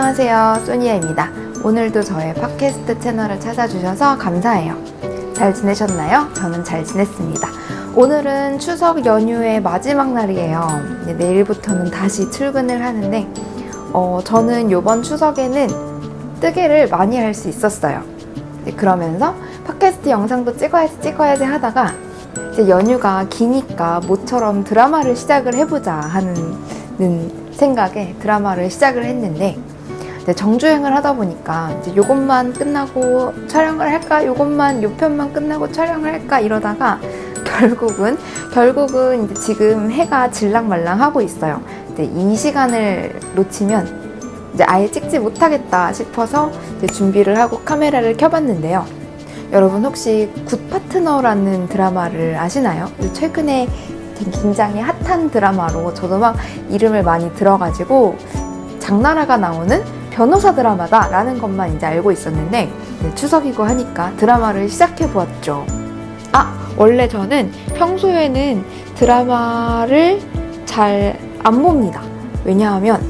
안녕하세요, 소니아입니다. 오늘도 저의 팟캐스트 채널을 찾아주셔서 감사해요. 잘 지내셨나요? 저는 잘 지냈습니다. 오늘은 추석 연휴의 마지막 날이에요. 내일부터는 다시 출근을 하는데 저는 이번 추석에는 뜨개를 많이 할 수 있었어요. 그러면서 팟캐스트 영상도 찍어야지 하다가 이제 연휴가 기니까 모처럼 드라마를 시작을 해보자 하는 생각에 드라마를 시작을 했는데, 정주행을 하다 보니까 이제 요것만 끝나고 촬영을 할까, 요 편만 끝나고 촬영을 할까 이러다가 결국은 이제 지금 해가 질랑말랑 하고 있어요. 이제 이 시간을 놓치면 이제 아예 찍지 못하겠다 싶어서 이제 준비를 하고 카메라를 켜봤는데요. 여러분 혹시 굿파트너라는 드라마를 아시나요? 최근에 굉장히 핫한 드라마로 저도 막 이름을 많이 들어가지고 장나라가 나오는 변호사 드라마다 라는 것만 이제 알고 있었는데, 추석이고 하니까 드라마를 시작해 보았죠. 원래 저는 평소에는 드라마를 잘 안 봅니다. 왜냐하면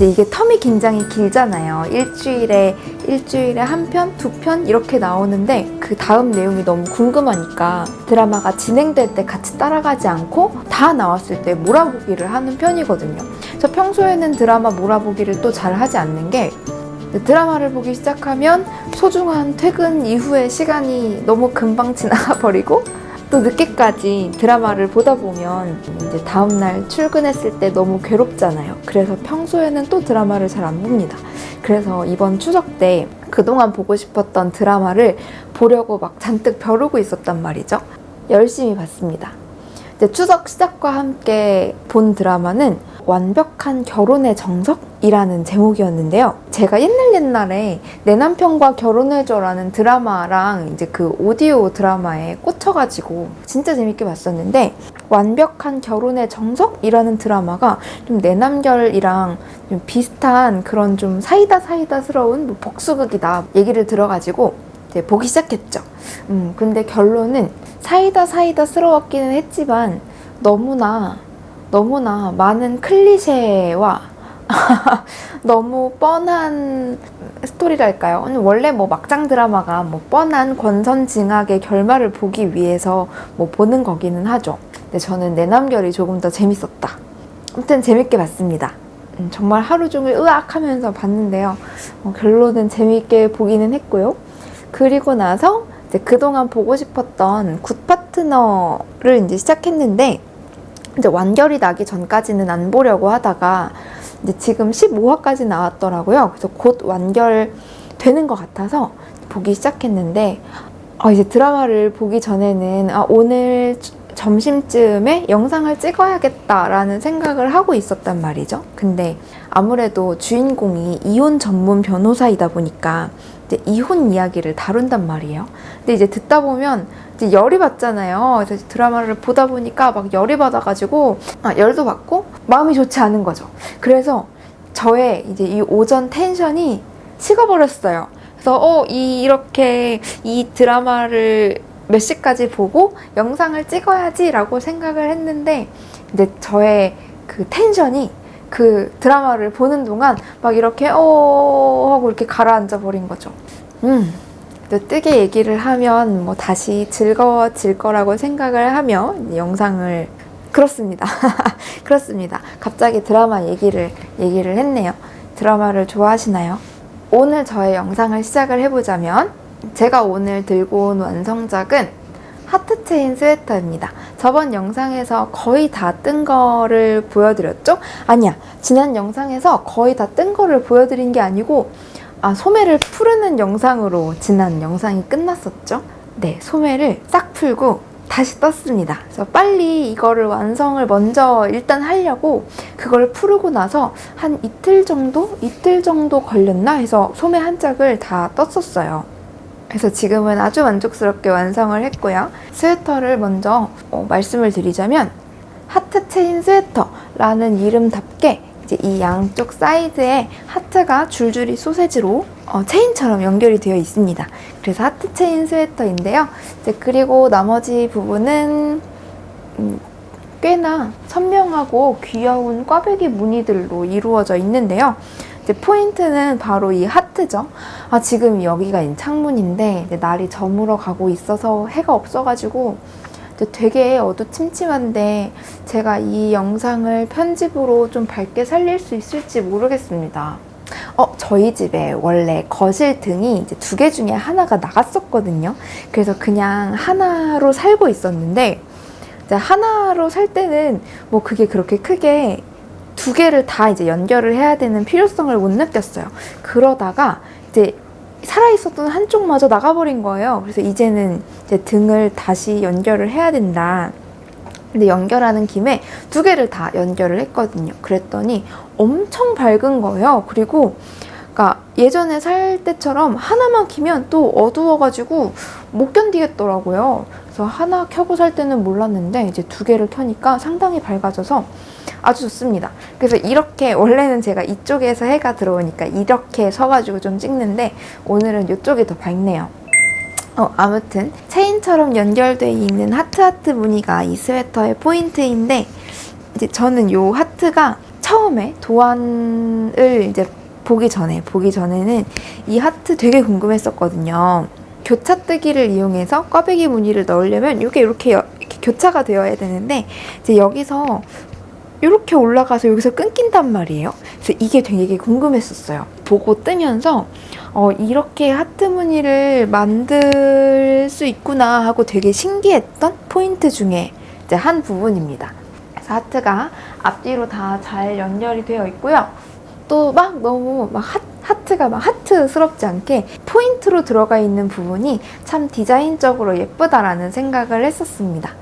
이게 텀이 굉장히 길잖아요. 일주일에 한 편, 두 편 이렇게 나오는데 그 다음 내용이 너무 궁금하니까 드라마가 진행될 때 같이 따라가지 않고 다 나왔을 때 몰아보기를 하는 편이거든요. 저 평소에는 드라마 몰아보기를 또 잘 하지 않는 게, 드라마를 보기 시작하면 소중한 퇴근 이후의 시간이 너무 금방 지나가 버리고 또 늦게까지 드라마를 보다 보면 이제 다음날 출근했을 때 너무 괴롭잖아요. 그래서 평소에는 또 드라마를 잘 안 봅니다. 그래서 이번 추석 때 그동안 보고 싶었던 드라마를 보려고 막 잔뜩 벼르고 있었단 말이죠. 열심히 봤습니다. 이제 추석 시작과 함께 본 드라마는 완벽한 결혼의 정석이라는 제목이었는데요. 제가 옛날에 내 남편과 결혼해줘라는 드라마랑 이제 그 오디오 드라마에 꽂혀가지고 진짜 재밌게 봤었는데, 완벽한 결혼의 정석이라는 드라마가 좀 내남결이랑 좀 비슷한 그런 좀 사이다스러운 복수극이다 얘기를 들어가지고 이제 보기 시작했죠. 근데 결론은 사이다스러웠기는 했지만 너무나 많은 클리셰와 너무 뻔한 스토리랄까요? 원래 막장 드라마가 뻔한 권선징악의 결말을 보기 위해서 보는 거기는 하죠. 근데 저는 내남결이 조금 더 재밌었다. 아무튼 재밌게 봤습니다. 정말 하루 종일 으악 하면서 봤는데요. 결론은 재밌게 보기는 했고요. 그리고 나서 이제 그동안 보고 싶었던 굿파트너를 이제 시작했는데, 이제 완결이 나기 전까지는 안 보려고 하다가 이제 지금 15화까지 나왔더라고요. 그래서 곧 완결되는 것 같아서 보기 시작했는데, 이제 드라마를 보기 전에는 오늘 점심쯤에 영상을 찍어야겠다라는 생각을 하고 있었단 말이죠. 근데 아무래도 주인공이 이혼 전문 변호사이다 보니까 이제 이혼 이야기를 다룬단 말이에요. 근데 이제 듣다 보면 이제 열이 받잖아요. 그래서 드라마를 보다 보니까 막 열이 받아가지고 열도 받고 마음이 좋지 않은 거죠. 그래서 저의 이제 이 오전 텐션이 식어버렸어요. 그래서 이렇게 이 드라마를 몇 시까지 보고 영상을 찍어야지 라고 생각을 했는데, 이제 저의 그 텐션이 그 드라마를 보는 동안 막 이렇게 하고 이렇게 가라앉아 버린 거죠. 또 뜨개 얘기를 하면 다시 즐거워질 거라고 생각을 하며 영상을 그렇습니다. 갑자기 드라마 얘기를 했네요. 드라마를 좋아하시나요? 오늘 저의 영상을 시작을 해보자면, 제가 오늘 들고 온 완성작은 하트체인 스웨터입니다. 저번 영상에서 거의 다 뜬 거를 보여드렸죠? 아니야, 지난 영상에서 거의 다 뜬 거를 보여드린 게 아니고 소매를 푸르는 영상으로 지난 영상이 끝났었죠? 네, 소매를 싹 풀고 다시 떴습니다. 그래서 빨리 이거를 완성을 먼저 일단 하려고 그걸 푸르고 나서 한 이틀 정도 걸렸나 해서 소매 한 짝을 다 떴었어요. 그래서 지금은 아주 만족스럽게 완성을 했고요. 스웨터를 먼저 말씀을 드리자면, 하트 체인 스웨터라는 이름답게 이제 이 양쪽 사이드에 하트가 줄줄이 소세지로 체인처럼 연결이 되어 있습니다. 그래서 하트 체인 스웨터인데요. 이제 그리고 나머지 부분은 꽤나 선명하고 귀여운 꽈배기 무늬들로 이루어져 있는데요. 이제 포인트는 바로 이 하트죠. 지금 여기가 창문인데 날이 저물어 가고 있어서 해가 없어가지고 되게 어두침침한데 제가 이 영상을 편집으로 좀 밝게 살릴 수 있을지 모르겠습니다. 저희 집에 원래 거실 등이 이제 2개 중에 하나가 나갔었거든요. 그래서 그냥 하나로 살고 있었는데 이제 하나로 살 때는 뭐 그게 그렇게 크게 2개를 다 이제 연결을 해야 되는 필요성을 못 느꼈어요. 그러다가 이제 살아있었던 한쪽마저 나가버린 거예요. 그래서 이제는 이제 등을 다시 연결을 해야 된다. 근데 연결하는 김에 2개를 다 연결을 했거든요. 그랬더니 엄청 밝은 거예요. 그리고 그러니까 예전에 살 때처럼 하나만 켜면 또 어두워가지고 못 견디겠더라고요. 그래서 하나 켜고 살 때는 몰랐는데 이제 2개를 켜니까 상당히 밝아져서 아주 좋습니다. 그래서 이렇게 원래는 제가 이쪽에서 해가 들어오니까 이렇게 서가지고 좀 찍는데 오늘은 이쪽이 더 밝네요. 아무튼 체인처럼 연결되어 있는 하트 무늬가 이 스웨터의 포인트인데 이제 저는 이 하트가 처음에 도안을 이제 보기 전에는 이 하트 되게 궁금했었거든요. 교차뜨기를 이용해서 꽈배기 무늬를 넣으려면 이게 이렇게 교차가 되어야 되는데 이제 여기서 이렇게 올라가서 여기서 끊긴단 말이에요. 그래서 이게 되게 궁금했었어요. 보고 뜨면서 이렇게 하트 무늬를 만들 수 있구나 하고 되게 신기했던 포인트 중에 이제 한 부분입니다. 그래서 하트가 앞뒤로 다 잘 연결이 되어 있고요. 또 막 너무 막 하트가 막 하트스럽지 않게 포인트로 들어가 있는 부분이 참 디자인적으로 예쁘다라는 생각을 했었습니다.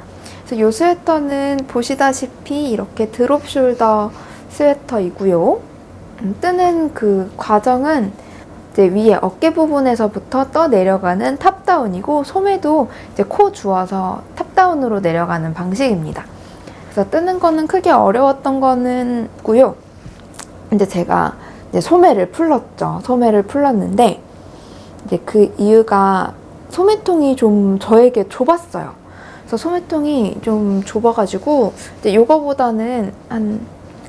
그래서 이 스웨터는 보시다시피 이렇게 드롭 숄더 스웨터이고요. 뜨는 그 과정은 이제 위에 어깨 부분에서부터 떠 내려가는 탑다운이고 소매도 이제 코 주어서 탑다운으로 내려가는 방식입니다. 그래서 뜨는 거는 크게 어려웠던 거는 고요. 이제 제가 이제 소매를 풀렀죠. 소매를 풀렀는데 이제 그 이유가 소매통이 좀 저에게 좁았어요. 그래서 소매통이 좀 좁아가지고 이제 요거보다는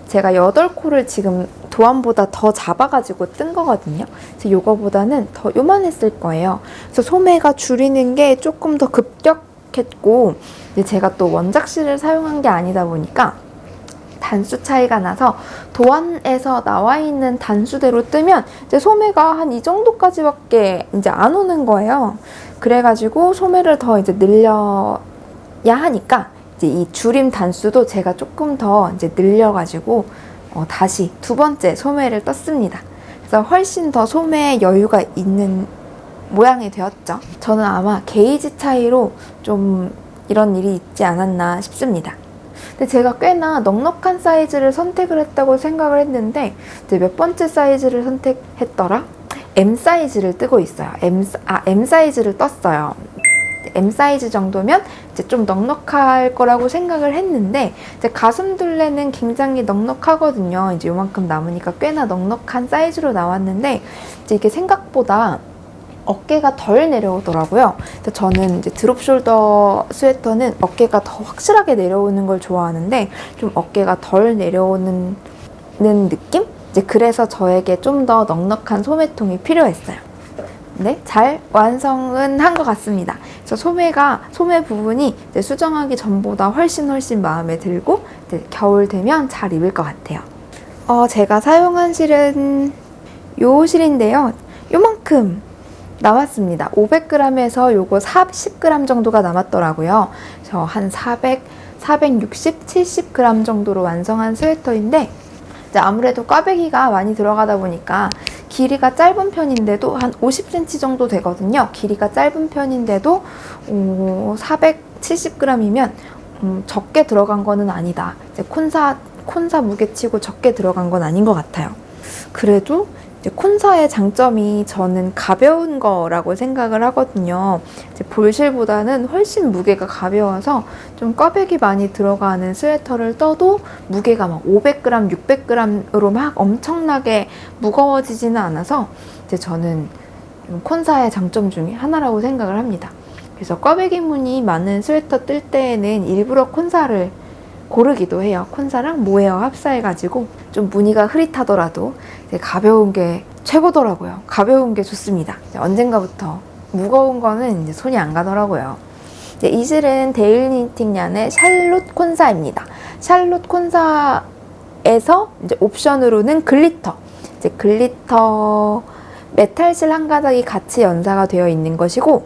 제가 8코를 지금 도안보다 더 잡아가지고 뜬 거거든요. 그래서 요거보다는 더 요만했을 거예요. 그래서 소매가 줄이는 게 조금 더 급격했고 이제 제가 또 원작실을 사용한 게 아니다 보니까 단수 차이가 나서 도안에서 나와 있는 단수대로 뜨면 이제 소매가 한 이 정도까지밖에 이제 안 오는 거예요. 그래가지고 소매를 더 이제 늘려야 하니까 이제 이 줄임 단수도 제가 조금 더 이제 늘려가지고 다시 2번째 소매를 떴습니다. 그래서 훨씬 더 소매에 여유가 있는 모양이 되었죠. 저는 아마 게이지 차이로 좀 이런 일이 있지 않았나 싶습니다. 근데 제가 꽤나 넉넉한 사이즈를 선택을 했다고 생각을 했는데 이제 몇 번째 사이즈를 선택했더라? M 사이즈를 뜨고 있어요. M 사이즈를 떴어요. M 사이즈 정도면 이제 좀 넉넉할 거라고 생각을 했는데 이제 가슴둘레는 굉장히 넉넉하거든요. 이제 요만큼 남으니까 꽤나 넉넉한 사이즈로 나왔는데 이제 이게 생각보다 어깨가 덜 내려오더라고요. 그래서 저는 이제 드롭 숄더 스웨터는 어깨가 더 확실하게 내려오는 걸 좋아하는데 좀 어깨가 덜 내려오는 느낌? 이제 그래서 저에게 좀 더 넉넉한 소매통이 필요했어요. 네, 잘 완성은 한 것 같습니다. 그래서 소매 부분이 이제 수정하기 전보다 훨씬 마음에 들고 이제 겨울 되면 잘 입을 것 같아요. 제가 사용한 실은 요 실인데요. 요만큼 남았습니다. 500g에서 요거 40g 정도가 남았더라고요. 저 한 460, 70g 정도로 완성한 스웨터인데 이제 아무래도 꽈배기가 많이 들어가다 보니까 길이가 짧은 편인데도 한 50cm 정도 되거든요. 길이가 짧은 편인데도 470g이면 적게 들어간 거는 아니다. 이제 콘사 무게치고 적게 들어간 건 아닌 것 같아요. 그래도 이제 콘사의 장점이 저는 가벼운 거라고 생각을 하거든요. 이제 볼실보다는 훨씬 무게가 가벼워서 좀 꽈배기 많이 들어가는 스웨터를 떠도 무게가 막 500g, 600g으로 막 엄청나게 무거워지지는 않아서 이제 저는 콘사의 장점 중에 하나라고 생각을 합니다. 그래서 꽈배기 무늬 많은 스웨터 뜰 때에는 일부러 콘사를 고르기도 해요. 콘사랑 모헤어 합사해가지고 좀 무늬가 흐릿하더라도 가벼운 게 최고더라고요. 가벼운 게 좋습니다. 언젠가부터 무거운 거는 이제 손이 안 가더라고요. 이 실은 데일리 니팅 얀의 샬롯 콘사입니다. 샬롯 콘사에서 이제 옵션으로는 글리터, 이제 글리터 메탈실 한 가닥이 같이 연사가 되어 있는 것이고,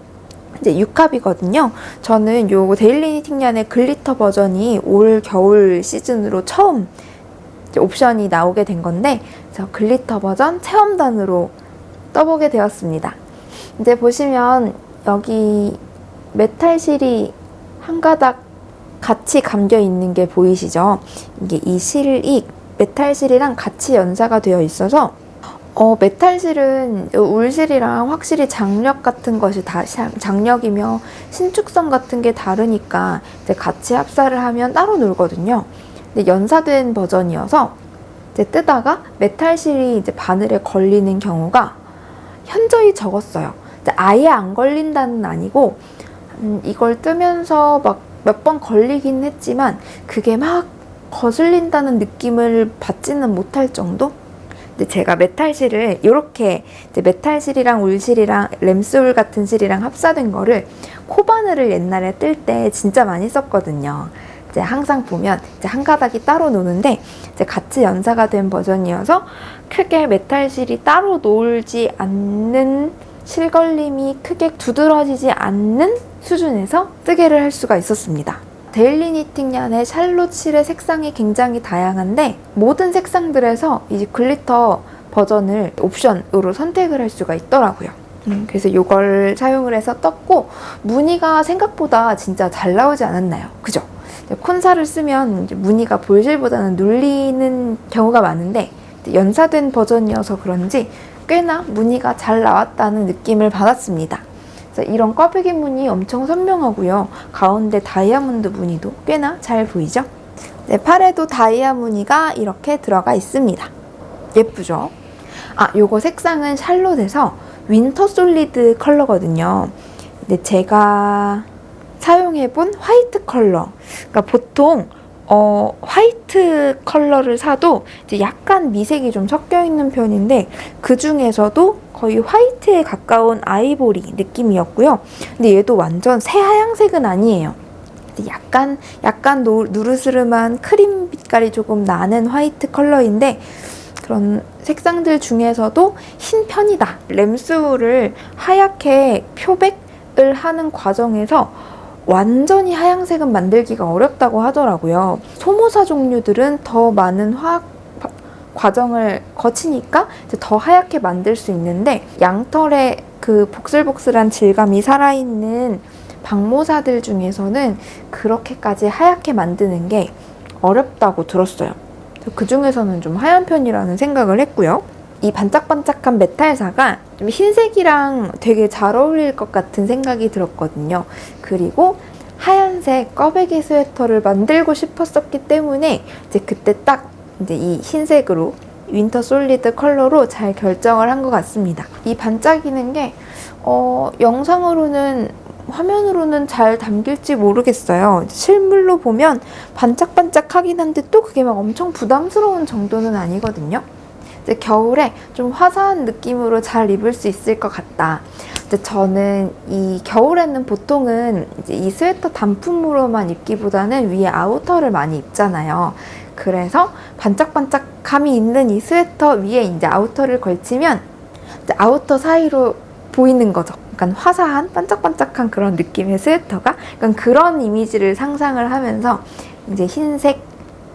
이제 6합이거든요. 저는 요 데일리 니팅 얀의 글리터 버전이 올 겨울 시즌으로 처음 이제 옵션이 나오게 된 건데, 그래서 글리터 버전 체험단으로 떠보게 되었습니다. 이제 보시면 여기 메탈실이 한 가닥 같이 감겨 있는 게 보이시죠? 이게 이 실이 메탈실이랑 같이 연사가 되어 있어서 메탈실은 울실이랑 확실히 장력 같은 것이 장력이며 신축성 같은 게 다르니까 이제 같이 합사를 하면 따로 놀거든요. 근데 연사된 버전이어서 이제 뜨다가 메탈실이 이제 바늘에 걸리는 경우가 현저히 적었어요. 아예 안 걸린다는 아니고 이걸 뜨면서 막 몇 번 걸리긴 했지만 그게 막 거슬린다는 느낌을 받지는 못할 정도? 근데 제가 메탈실을 이렇게 메탈실이랑 울실이랑 램스울 같은 실이랑 합사된 거를 코바늘을 옛날에 뜰 때 진짜 많이 썼거든요. 이제 항상 보면 이제 한 가닥이 따로 노는데 이제 같이 연사가 된 버전이어서 크게 메탈실이 따로 놀지 않는 실걸림이 크게 두드러지지 않는 수준에서 뜨개를 할 수가 있었습니다. 데일리 니팅 얀의 샬롯 실의 색상이 굉장히 다양한데 모든 색상들에서 이 글리터 버전을 옵션으로 선택을 할 수가 있더라고요. 그래서 이걸 사용을 해서 떴고 무늬가 생각보다 진짜 잘 나오지 않았나요? 그죠? 콘사를 쓰면 이제 무늬가 볼실보다는 눌리는 경우가 많은데 연사된 버전이어서 그런지 꽤나 무늬가 잘 나왔다는 느낌을 받았습니다. 이런 꽈배기 무늬 엄청 선명하고요. 가운데 다이아몬드 무늬도 꽤나 잘 보이죠? 네, 팔에도 다이아 무늬가 이렇게 들어가 있습니다. 예쁘죠? 요거 색상은 샬롯에서 윈터 솔리드 컬러거든요. 근데 제가 사용해본 화이트 컬러. 그러니까 보통 화이트 컬러를 사도 이제 약간 미색이 좀 섞여 있는 편인데 그 중에서도 거의 화이트에 가까운 아이보리 느낌이었고요. 근데 얘도 완전 새하얀색은 아니에요. 약간 누르스름한 크림 빛깔이 조금 나는 화이트 컬러인데 그런 색상들 중에서도 흰 편이다. 램스울을 하얗게 표백을 하는 과정에서 완전히 하얀색은 만들기가 어렵다고 하더라고요. 소모사 종류들은 더 많은 화학 과정을 거치니까 이제 더 하얗게 만들 수 있는데 양털의 그 복슬복슬한 질감이 살아있는 박모사들 중에서는 그렇게까지 하얗게 만드는 게 어렵다고 들었어요. 그 중에서는 좀 하얀 편이라는 생각을 했고요. 이 반짝반짝한 메탈사가 좀 흰색이랑 되게 잘 어울릴 것 같은 생각이 들었거든요. 그리고 하얀색 꽈배기 스웨터를 만들고 싶었었기 때문에 이제 그때 딱 이제 이 흰색으로 윈터 솔리드 컬러로 잘 결정을 한 것 같습니다. 이 반짝이는 게 영상으로는 화면으로는 잘 담길지 모르겠어요. 실물로 보면 반짝반짝하긴 한데 또 그게 막 엄청 부담스러운 정도는 아니거든요. 이제 겨울에 좀 화사한 느낌으로 잘 입을 수 있을 것 같다. 이제 저는 이 겨울에는 보통은 이제 이 스웨터 단품으로만 입기보다는 위에 아우터를 많이 입잖아요. 그래서 반짝반짝함이 있는 이 스웨터 위에 이제 아우터를 걸치면 이제 아우터 사이로 보이는 거죠. 약간 화사한 반짝반짝한 그런 느낌의 스웨터가 약간 그런 이미지를 상상을 하면서 이제 흰색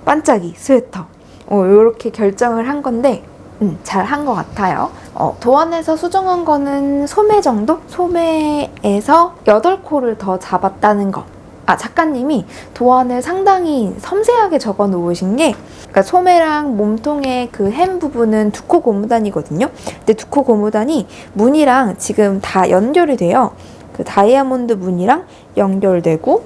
반짝이 스웨터 이렇게 결정을 한 건데 잘 한 것 같아요. 도안에서 수정한 거는 소매 정도? 소매에서 8코를 더 잡았다는 거. 작가님이 도안을 상당히 섬세하게 적어 놓으신 게 그러니까 소매랑 몸통의 그 햄 부분은 2코 고무단이거든요. 근데 2코 고무단이 무늬랑 지금 다 연결이 돼요. 그 다이아몬드 무늬랑 연결되고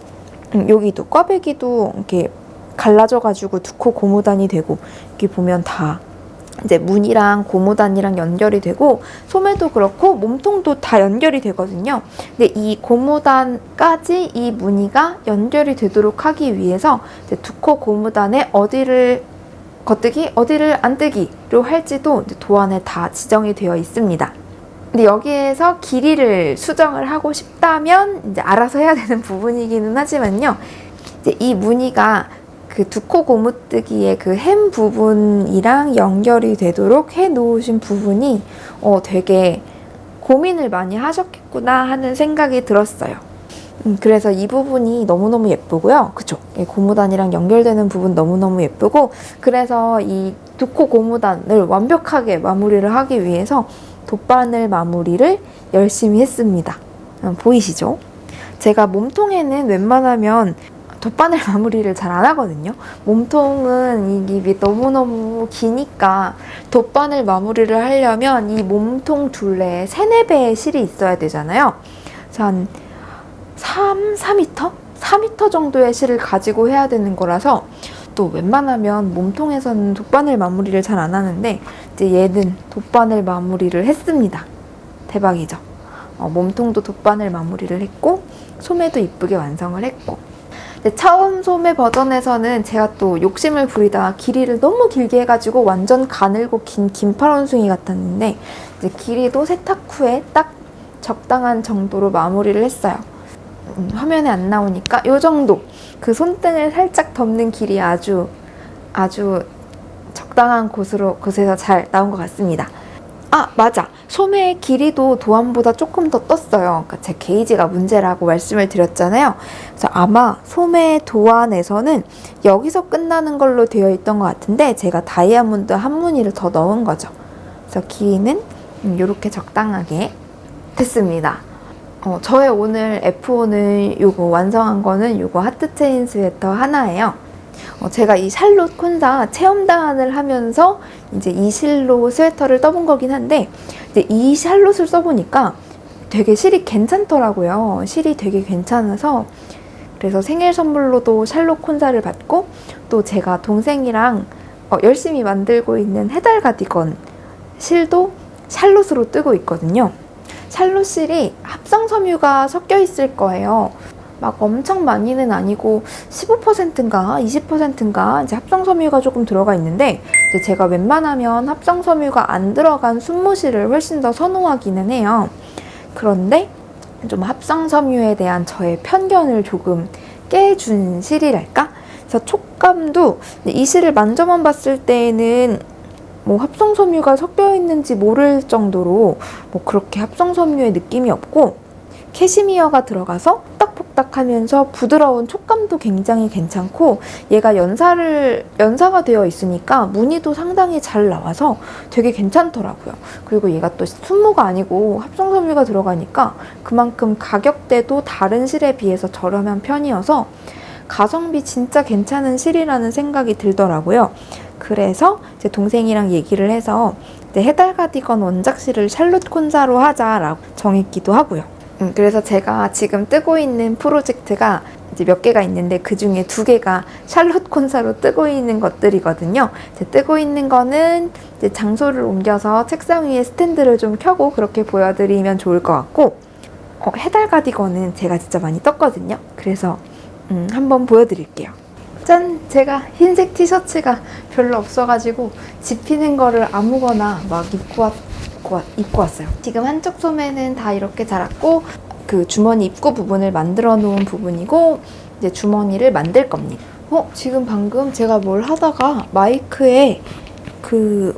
여기도 꽈배기도 이렇게 갈라져 가지고 2코 고무단이 되고 여기 보면 다 이제 무늬랑 고무단이랑 연결이 되고 소매도 그렇고 몸통도 다 연결이 되거든요. 근데 이 고무단까지 이 무늬가 연결이 되도록 하기 위해서 이제 두 코 고무단에 어디를 겉뜨기, 어디를 안뜨기로 할지도 이제 도안에 다 지정이 되어 있습니다. 근데 여기에서 길이를 수정을 하고 싶다면 이제 알아서 해야 되는 부분이기는 하지만요. 이제 이 무늬가 그 두 코 고무뜨기의 그 햄 부분이랑 연결이 되도록 해 놓으신 부분이 되게 고민을 많이 하셨겠구나 하는 생각이 들었어요. 그래서 이 부분이 너무너무 예쁘고요. 그쵸? 고무단이랑 연결되는 부분 너무너무 예쁘고, 그래서 이 두 코 고무단을 완벽하게 마무리를 하기 위해서 돗바늘 마무리를 열심히 했습니다. 보이시죠? 제가 몸통에는 웬만하면 돗바늘 마무리를 잘 안 하거든요. 몸통은 이게 너무너무 기니까 돗바늘 마무리를 하려면 이 몸통 둘레에 3-4배의 실이 있어야 되잖아요. 그래서 한 4m? 4m 정도의 실을 가지고 해야 되는 거라서 또 웬만하면 몸통에서는 돗바늘 마무리를 잘 안 하는데 이제 얘는 돗바늘 마무리를 했습니다. 대박이죠? 몸통도 돗바늘 마무리를 했고 소매도 이쁘게 완성을 했고, 처음 소매 버전에서는 제가 또 욕심을 부리다가 길이를 너무 길게 해가지고 완전 가늘고 긴 긴팔 원숭이 같았는데 이제 길이도 세탁 후에 딱 적당한 정도로 마무리를 했어요. 화면에 안 나오니까 이 정도, 그 손등을 살짝 덮는 길이 아주 적당한 곳에서 잘 나온 것 같습니다. 아, 맞아. 소매의 길이도 도안보다 조금 더 떴어요. 그러니까 제 게이지가 문제라고 말씀을 드렸잖아요. 그래서 아마 소매 도안에서는 여기서 끝나는 걸로 되어 있던 것 같은데 제가 다이아몬드 한 무늬를 더 넣은 거죠. 그래서 길이는 이렇게 적당하게 됐습니다. 저의 오늘 F5는 요거 완성한 거는 요거 하트 체인 스웨터 하나예요. 제가 이 샬롯 콘사 체험단을 하면서 이제 이 실로 스웨터를 떠본 거긴 한데 이제 이 샬롯을 써보니까 되게 실이 괜찮더라고요. 실이 되게 괜찮아서 그래서 생일 선물로도 샬롯 콘사를 받고, 또 제가 동생이랑 열심히 만들고 있는 해달 가디건 실도 샬롯으로 뜨고 있거든요. 샬롯 실이 합성 섬유가 섞여 있을 거예요. 막 엄청 많이는 아니고 15%인가 20%인가 이제 합성 섬유가 조금 들어가 있는데 이제 제가 웬만하면 합성 섬유가 안 들어간 순무실을 훨씬 더 선호하기는 해요. 그런데 좀 합성 섬유에 대한 저의 편견을 조금 깨준 실이랄까? 그래서 촉감도 이 실을 만져만 봤을 때는 뭐 합성 섬유가 섞여 있는지 모를 정도로 뭐 그렇게 합성 섬유의 느낌이 없고, 캐시미어가 들어가서 톡딱하면서 부드러운 촉감도 굉장히 괜찮고, 얘가 연사가 되어 있으니까 무늬도 상당히 잘 나와서 되게 괜찮더라고요. 그리고 얘가 또 순무가 아니고 합성 섬유가 들어가니까 그만큼 가격대도 다른 실에 비해서 저렴한 편이어서 가성비 진짜 괜찮은 실이라는 생각이 들더라고요. 그래서 제 동생이랑 얘기를 해서 이제 해달 가디건 원작실을 샬롯 콘사로 하자라고 정했기도 하고요. 그래서 제가 지금 뜨고 있는 프로젝트가 이제 몇 개가 있는데 그 중에 2개가 샬롯 콘사로 뜨고 있는 것들이거든요. 이제 뜨고 있는 거는 이제 장소를 옮겨서 책상 위에 스탠드를 좀 켜고 그렇게 보여드리면 좋을 것 같고, 해달 가디건은 제가 진짜 많이 떴거든요. 그래서 한번 보여드릴게요. 짠! 제가 흰색 티셔츠가 별로 없어가지고 집히는 거를 아무거나 막 입고 왔어요. 지금 한쪽 소매는 다 이렇게 자랐고 그 주머니 입구 부분을 만들어 놓은 부분이고 이제 주머니를 만들 겁니다. 지금 방금 제가 뭘 하다가 마이크에 그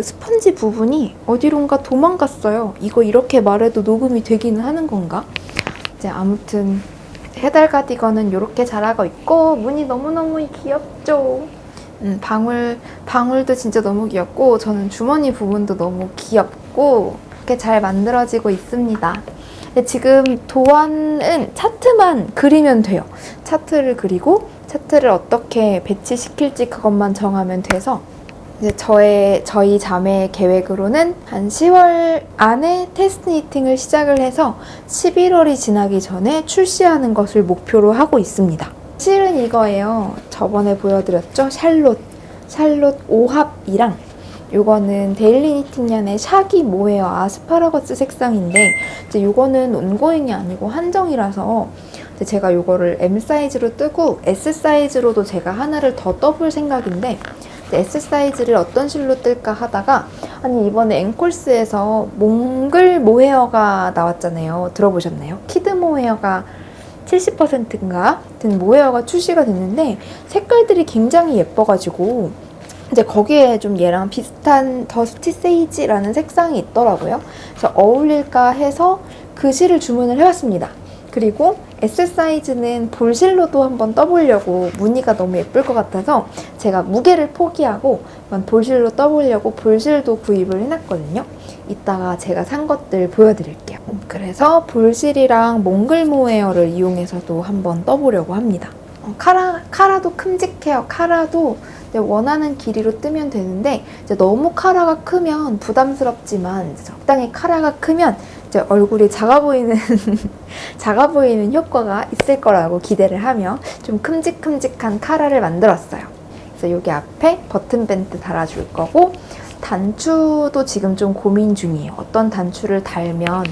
스펀지 부분이 어디론가 도망갔어요. 이거 이렇게 말해도 녹음이 되기는 하는 건가? 이제 아무튼 해달 가디건은 이렇게 자라고 있고 무늬 너무너무 귀엽죠? 방울도 진짜 너무 귀엽고 저는 주머니 부분도 너무 귀엽고 이렇게 잘 만들어지고 있습니다. 근데 지금 도안은 차트만 그리면 돼요. 차트를 그리고 차트를 어떻게 배치시킬지 그것만 정하면 돼서 이제 저희 자매의 계획으로는 한 10월 안에 테스트 니팅을 시작을 해서 11월이 지나기 전에 출시하는 것을 목표로 하고 있습니다. 실은 이거예요. 저번에 보여드렸죠? 샬롯 5합이랑 요거는 데일리 니팅년의 샤기 모헤어 아스파라거스 색상인데 이제 요거는 온고잉이 아니고 한정이라서 이제 제가 요거를 M 사이즈로 뜨고 S 사이즈로도 제가 하나를 더 떠볼 생각인데 S 사이즈를 어떤 실로 뜰까 하다가 아니 이번에 앵콜스에서 몽글 모헤어가 나왔잖아요. 들어보셨나요? 키드 모헤어가 70%인가 된 모헤어가 출시가 됐는데 색깔들이 굉장히 예뻐가지고 이제 거기에 좀 얘랑 비슷한 더스티 세이지라는 색상이 있더라고요. 그래서 어울릴까 해서 그 실을 주문을 해왔습니다. 그리고 S 사이즈는 볼실로도 한번 떠보려고 무늬가 너무 예쁠 것 같아서 제가 무게를 포기하고 볼실로 떠보려고 볼실도 구입을 해놨거든요. 이따가 제가 산 것들 보여드릴게요. 그래서 볼실이랑 몽글 모헤어를 이용해서도 한번 떠보려고 합니다. 카라도 큼직해요. 카라도 원하는 길이로 뜨면 되는데 이제 너무 카라가 크면 부담스럽지만 적당히 카라가 크면 이제 얼굴이 작아 보이는 작아 보이는 효과가 있을 거라고 기대를 하며 좀 큼직큼직한 카라를 만들었어요. 그래서 여기 앞에 버튼 밴드 달아줄 거고 단추도 지금 좀 고민 중이에요. 어떤 단추를 달면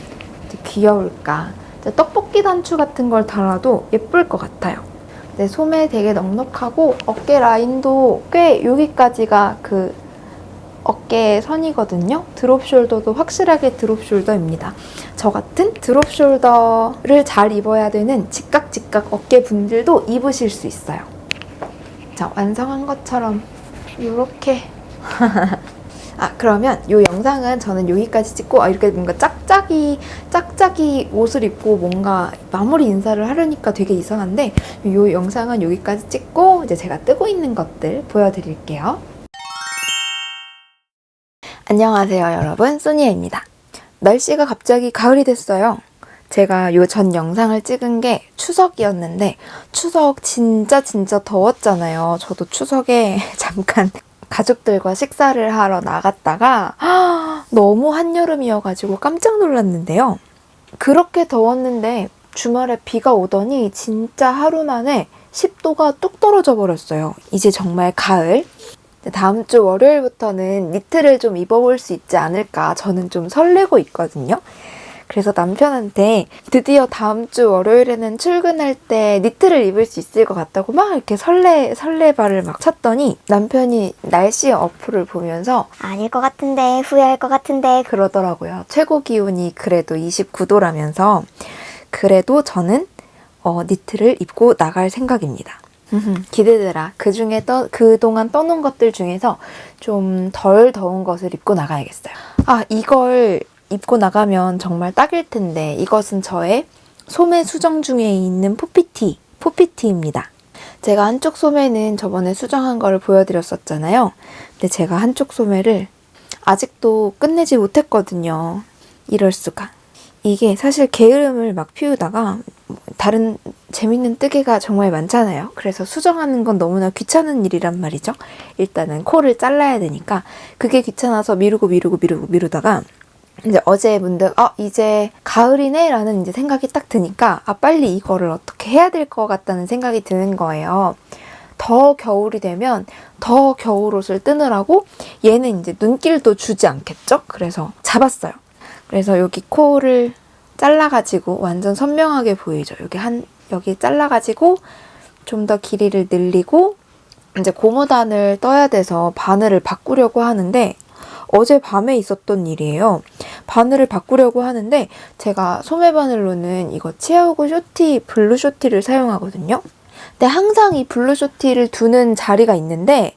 귀여울까? 떡볶이 단추 같은 걸 달아도 예쁠 것 같아요. 네, 소매 되게 넉넉하고 어깨 라인도 꽤 여기까지가 그 어깨 선이거든요. 드롭 숄더도 확실하게 드롭 숄더입니다. 저 같은 드롭 숄더를 잘 입어야 되는 직각 어깨 분들도 입으실 수 있어요. 자, 완성한 것처럼 이렇게 그러면 이 영상은 저는 여기까지 찍고 이렇게 뭔가 짝짝이 옷을 입고 뭔가 마무리 인사를 하려니까 되게 이상한데 이 영상은 여기까지 찍고 이제 제가 뜨고 있는 것들 보여드릴게요. 안녕하세요 여러분, 소니아입니다. 날씨가 갑자기 가을이 됐어요. 제가 요 전 영상을 찍은 게 추석이었는데 추석 진짜 더웠잖아요. 저도 추석에 잠깐 가족들과 식사를 하러 나갔다가 너무 한여름이어가지고 깜짝 놀랐는데요. 그렇게 더웠는데 주말에 비가 오더니 진짜 하루 만에 10도가 뚝 떨어져 버렸어요. 이제 정말 가을. 다음 주 월요일부터는 니트를 좀 입어볼 수 있지 않을까 저는 좀 설레고 있거든요. 그래서 남편한테 드디어 다음 주 월요일에는 출근할 때 니트를 입을 수 있을 것 같다고 막 이렇게 설레발을 막 쳤더니 남편이 날씨 어플을 보면서 아닐 것 같은데, 후회할 것 같은데 그러더라고요. 최고 기온이 그래도 29도라면서 그래도 저는 니트를 입고 나갈 생각입니다. 기대되라. 그동안 떠놓은 것들 중에서 좀 덜 더운 것을 입고 나가야겠어요. 이걸 입고 나가면 정말 딱일 텐데 이것은 저의 소매 수정 중에 있는 포피티입니다. 제가 한쪽 소매는 저번에 수정한 거를 보여드렸었잖아요. 근데 제가 한쪽 소매를 아직도 끝내지 못했거든요. 이럴 수가. 이게 사실 게으름을 막 피우다가 다른 재밌는 뜨개가 정말 많잖아요. 그래서 수정하는 건 너무나 귀찮은 일이란 말이죠. 일단은 코를 잘라야 되니까 그게 귀찮아서 미루다가 이제 어제 문득 이제 가을이네 라는 이제 생각이 딱 드니까 빨리 이거를 어떻게 해야 될 것 같다는 생각이 드는 거예요. 더 겨울이 되면 더 겨울 옷을 뜨느라고 얘는 이제 눈길도 주지 않겠죠? 그래서 잡았어요. 그래서 여기 코를 잘라가지고 완전 선명하게 보이죠? 여기 잘라가지고 좀 더 길이를 늘리고 이제 고무단을 떠야 돼서 바늘을 바꾸려고 하는데 어제 밤에 있었던 일이에요. 바늘을 바꾸려고 하는데 제가 소매 바늘로는 이거 치아오구 쇼티, 블루 쇼티를 사용하거든요. 근데 항상 이 블루 쇼티를 두는 자리가 있는데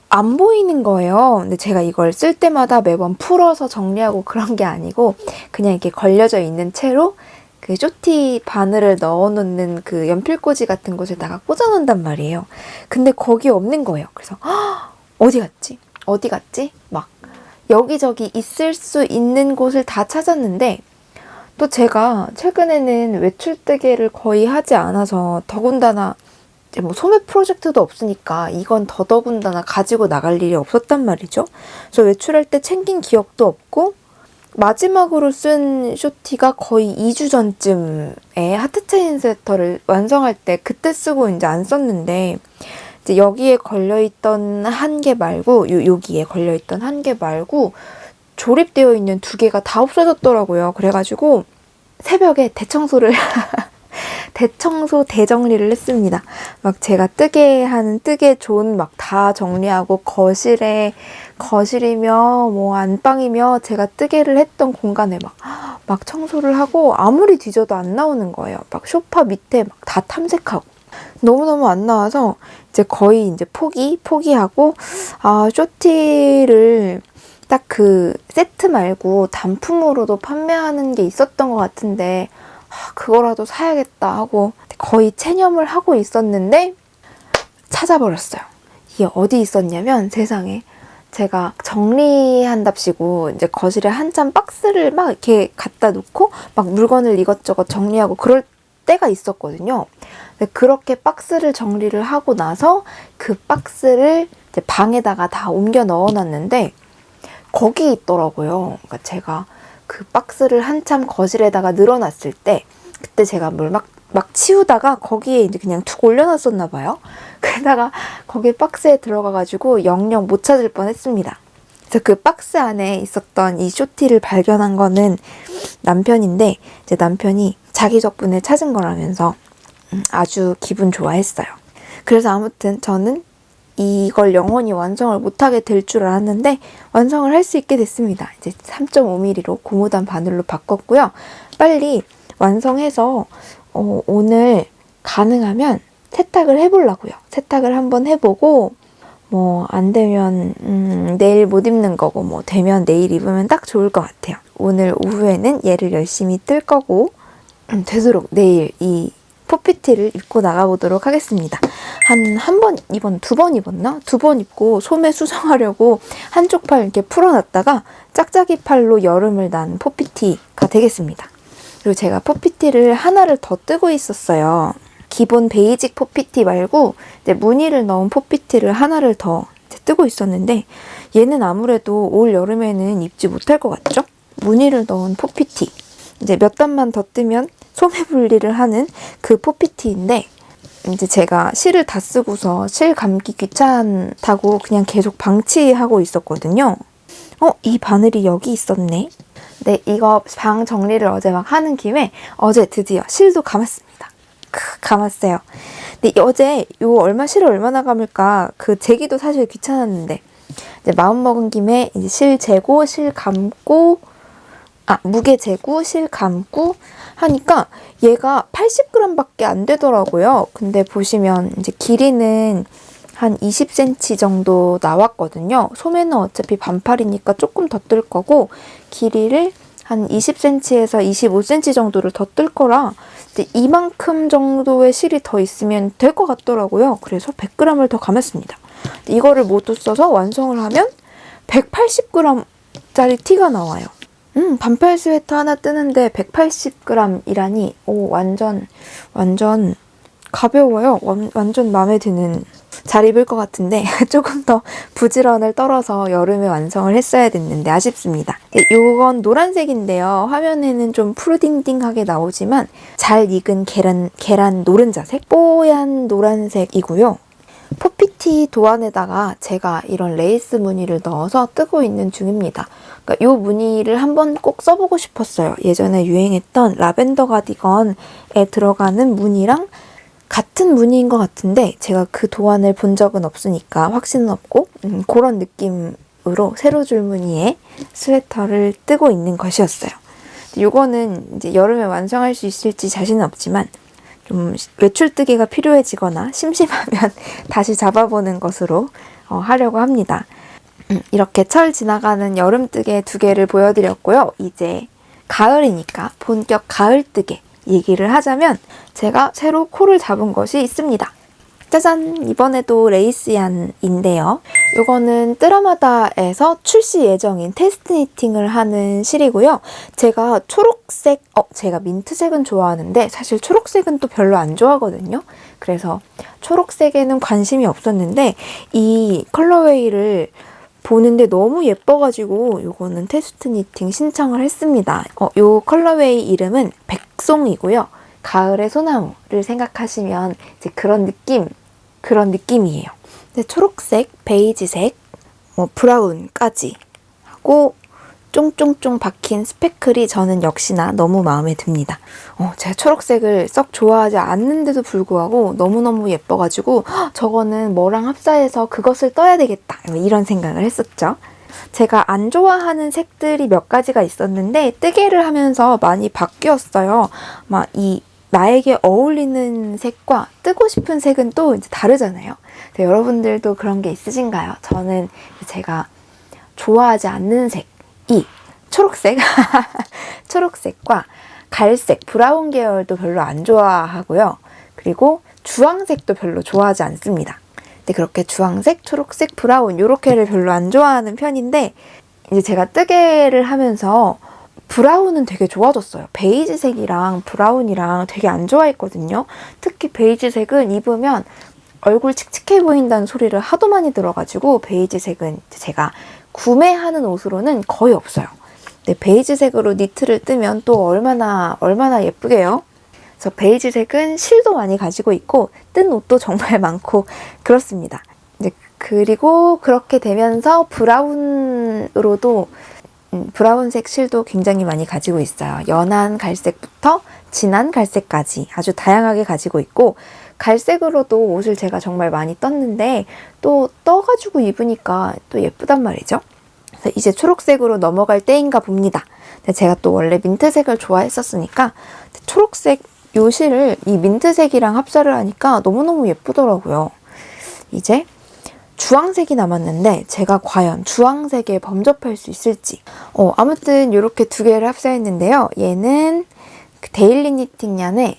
안 보이는 거예요. 근데 제가 이걸 쓸 때마다 매번 풀어서 정리하고 그런 게 아니고 그냥 이렇게 걸려져 있는 채로 그 쇼티 바늘을 넣어놓는 그 연필꽂이 같은 곳에다가 꽂아놓는단 말이에요. 근데 거기 없는 거예요. 그래서 어디 갔지? 막 여기저기 있을 수 있는 곳을 다 찾았는데 또 제가 최근에는 외출뜨개를 거의 하지 않아서 더군다나 이제 뭐 소매 프로젝트도 없으니까 이건 더더군다나 가지고 나갈 일이 없었단 말이죠. 그래서 외출할 때 챙긴 기억도 없고 마지막으로 쓴 쇼티가 거의 2주 전쯤에 하트 체인 세터를 완성할 때 그때 쓰고 이제 안 썼는데 이제 여기에 걸려있던 한 개 말고 여기에 걸려있던 한 개 말고 조립되어 있는 2개가 다 없어졌더라고요. 그래가지고 새벽에 대청소를 대청소 대정리를 했습니다. 막 제가 뜨개 존 막 다 정리하고 거실이며 뭐 안방이며 제가 뜨개를 했던 공간에 막 청소를 하고 아무리 뒤져도 안 나오는 거예요. 막 소파 밑에 막 다 탐색하고 너무너무 안 나와서 이제 거의 이제 포기하고 쇼티를 딱 그 세트 말고 단품으로도 판매하는 게 있었던 것 같은데 그거라도 사야겠다 하고 거의 체념을 하고 있었는데 찾아버렸어요. 이게 어디 있었냐면 세상에 제가 정리한답시고 이제 거실에 한참 박스를 막 이렇게 갖다 놓고 막 물건을 이것저것 정리하고 그럴 때가 있었거든요. 근데 그렇게 박스를 정리를 하고 나서 그 박스를 이제 방에다가 다 옮겨 넣어놨는데 거기 있더라고요. 그러니까 제가 그 박스를 한참 거실에다가 늘어놨을 때 그때 제가 뭘 막 치우다가 거기에 이제 그냥 툭 올려놨었나 봐요. 그러다가 거기 박스에 들어가가지고 영영 못 찾을 뻔했습니다. 그래서 그 박스 안에 있었던 이 쇼티를 발견한 거는 남편인데 이제 남편이 자기 덕분에 찾은 거라면서 아주 기분 좋아했어요. 그래서 아무튼 저는 이걸 영원히 완성을 못하게 될 줄 알았는데 완성을 할 수 있게 됐습니다. 이제 3.5mm로 고무단 바늘로 바꿨고요. 빨리 완성해서 오늘 가능하면 세탁을 해보려고요. 세탁을 한번 해보고 뭐 안 되면 내일 못 입는 거고 뭐 되면 내일 입으면 딱 좋을 것 같아요. 오늘 오후에는 얘를 열심히 뜰 거고 되도록 내일 이 포피티를 입고 나가보도록 하겠습니다. 한 번 입었나? 2번 입었나? 2번 입고 소매 수정하려고 한쪽 팔 이렇게 풀어놨다가 짝짝이 팔로 여름을 난 포피티가 되겠습니다. 그리고 제가 포피티를 하나를 더 뜨고 있었어요. 기본 베이직 포피티 말고 이제 무늬를 넣은 포피티를 하나를 더 뜨고 있었는데 얘는 아무래도 올 여름에는 입지 못할 것 같죠? 무늬를 넣은 포피티. 이제 몇 단만 더 뜨면 소매 분리를 하는 그 포피티인데 이제 제가 실을 다 쓰고서 실 감기 귀찮다고 그냥 계속 방치하고 있었거든요. 이 바늘이 여기 있었네. 네, 이거 방 정리를 어제 막 하는 김에 어제 드디어 실도 감았습니다. 감았어요. 근데 어제 실을 얼마나 감을까 그 재기도 사실 귀찮았는데 이제 마음 먹은 김에 이제 실 재고 실 감고 무게 재고 실 감고 하니까 얘가 80g밖에 안 되더라고요. 근데 보시면 이제 길이는 한 20cm 정도 나왔거든요. 소매는 어차피 반팔이니까 조금 더 뜰 거고 길이를 한 20cm에서 25cm 정도를 더 뜰 거라 이만큼 정도의 실이 더 있으면 될 것 같더라고요. 그래서 100g을 더 감았습니다. 이거를 모두 써서 완성을 하면 180g짜리 티가 나와요. 반팔 스웨터 하나 뜨는데 180g이라니 완전 가벼워요. 완전 마음에 드는 잘 입을 것 같은데 조금 더 부지런을 떨어서 여름에 완성을 했어야 됐는데 아쉽습니다. 이건 노란색인데요. 화면에는 좀 푸르딩딩하게 나오지만 잘 익은 계란 노른자색 뽀얀 노란색이고요. 포피티 도안에다가 제가 이런 레이스 무늬를 넣어서 뜨고 있는 중입니다. 그러니까 이 무늬를 한번 꼭 써보고 싶었어요. 예전에 유행했던 라벤더 가디건에 들어가는 무늬랑 같은 무늬인 것 같은데 제가 그 도안을 본 적은 없으니까 확신은 없고 그런 느낌으로 세로 줄 무늬의 스웨터를 뜨고 있는 것이었어요. 이거는 이제 여름에 완성할 수 있을지 자신은 없지만 좀 외출뜨기가 필요해지거나 심심하면 다시 잡아보는 것으로 하려고 합니다. 이렇게 철 지나가는 여름뜨개 2개를 보여드렸고요. 이제 가을이니까 본격 가을뜨개 얘기를 하자면 제가 새로 코를 잡은 것이 있습니다. 짜잔! 이번에도 레이스얀인데요. 이거는 뜨라마다에서 출시 예정인 테스트 니팅을 하는 실이고요. 제가 초록색, 제가 민트색은 좋아하는데 사실 초록색은 또 별로 안 좋아하거든요. 그래서 초록색에는 관심이 없었는데 이 컬러웨이를 보는데 너무 예뻐가지고 이거는 테스트 니팅 신청을 했습니다. 이 컬러웨이 이름은 백송이고요. 가을의 소나무를 생각하시면 이제 그런 느낌을 그런 느낌이에요. 근데 초록색, 베이지색, 브라운까지 하고 쫑쫑쫑 박힌 스패클이 저는 역시나 너무 마음에 듭니다. 제가 초록색을 썩 좋아하지 않는데도 불구하고 너무너무 예뻐가지고 저거는 뭐랑 합사해서 그것을 떠야 되겠다 이런 생각을 했었죠. 제가 안 좋아하는 색들이 몇 가지가 있었는데 뜨개를 하면서 많이 바뀌었어요. 나에게 어울리는 색과 뜨고 싶은 색은 또 이제 다르잖아요. 여러분들도 그런 게 있으신가요? 저는 제가 좋아하지 않는 색이 초록색, 초록색과 갈색, 브라운 계열도 별로 안 좋아하고요. 그리고 주황색도 별로 좋아하지 않습니다. 근데 그렇게 주황색, 초록색, 브라운 요렇게를 별로 안 좋아하는 편인데 이제 제가 뜨개를 하면서 브라운은 되게 좋아졌어요. 베이지색이랑 브라운이랑 되게 안 좋아했거든요. 특히 베이지색은 입으면 얼굴 칙칙해 보인다는 소리를 하도 많이 들어가지고 베이지색은 제가 구매하는 옷으로는 거의 없어요. 근데 베이지색으로 니트를 뜨면 또 얼마나 예쁘게요. 그래서 베이지색은 실도 많이 가지고 있고 뜬 옷도 정말 많고 그렇습니다. 이제 그리고 그렇게 되면서 브라운으로도 브라운색 실도 굉장히 많이 가지고 있어요. 연한 갈색부터 진한 갈색까지 아주 다양하게 가지고 있고 갈색으로도 옷을 제가 정말 많이 떴는데 또 떠가지고 입으니까 또 예쁘단 말이죠. 그래서 이제 초록색으로 넘어갈 때인가 봅니다. 근데 제가 또 원래 민트색을 좋아했었으니까 초록색 요 실을 이 민트색이랑 합사를 하니까 너무너무 예쁘더라고요. 이제 주황색이 남았는데 제가 과연 주황색에 범접할 수 있을지 아무튼 이렇게 두 개를 합사했는데요. 얘는 데일리 니팅 얀의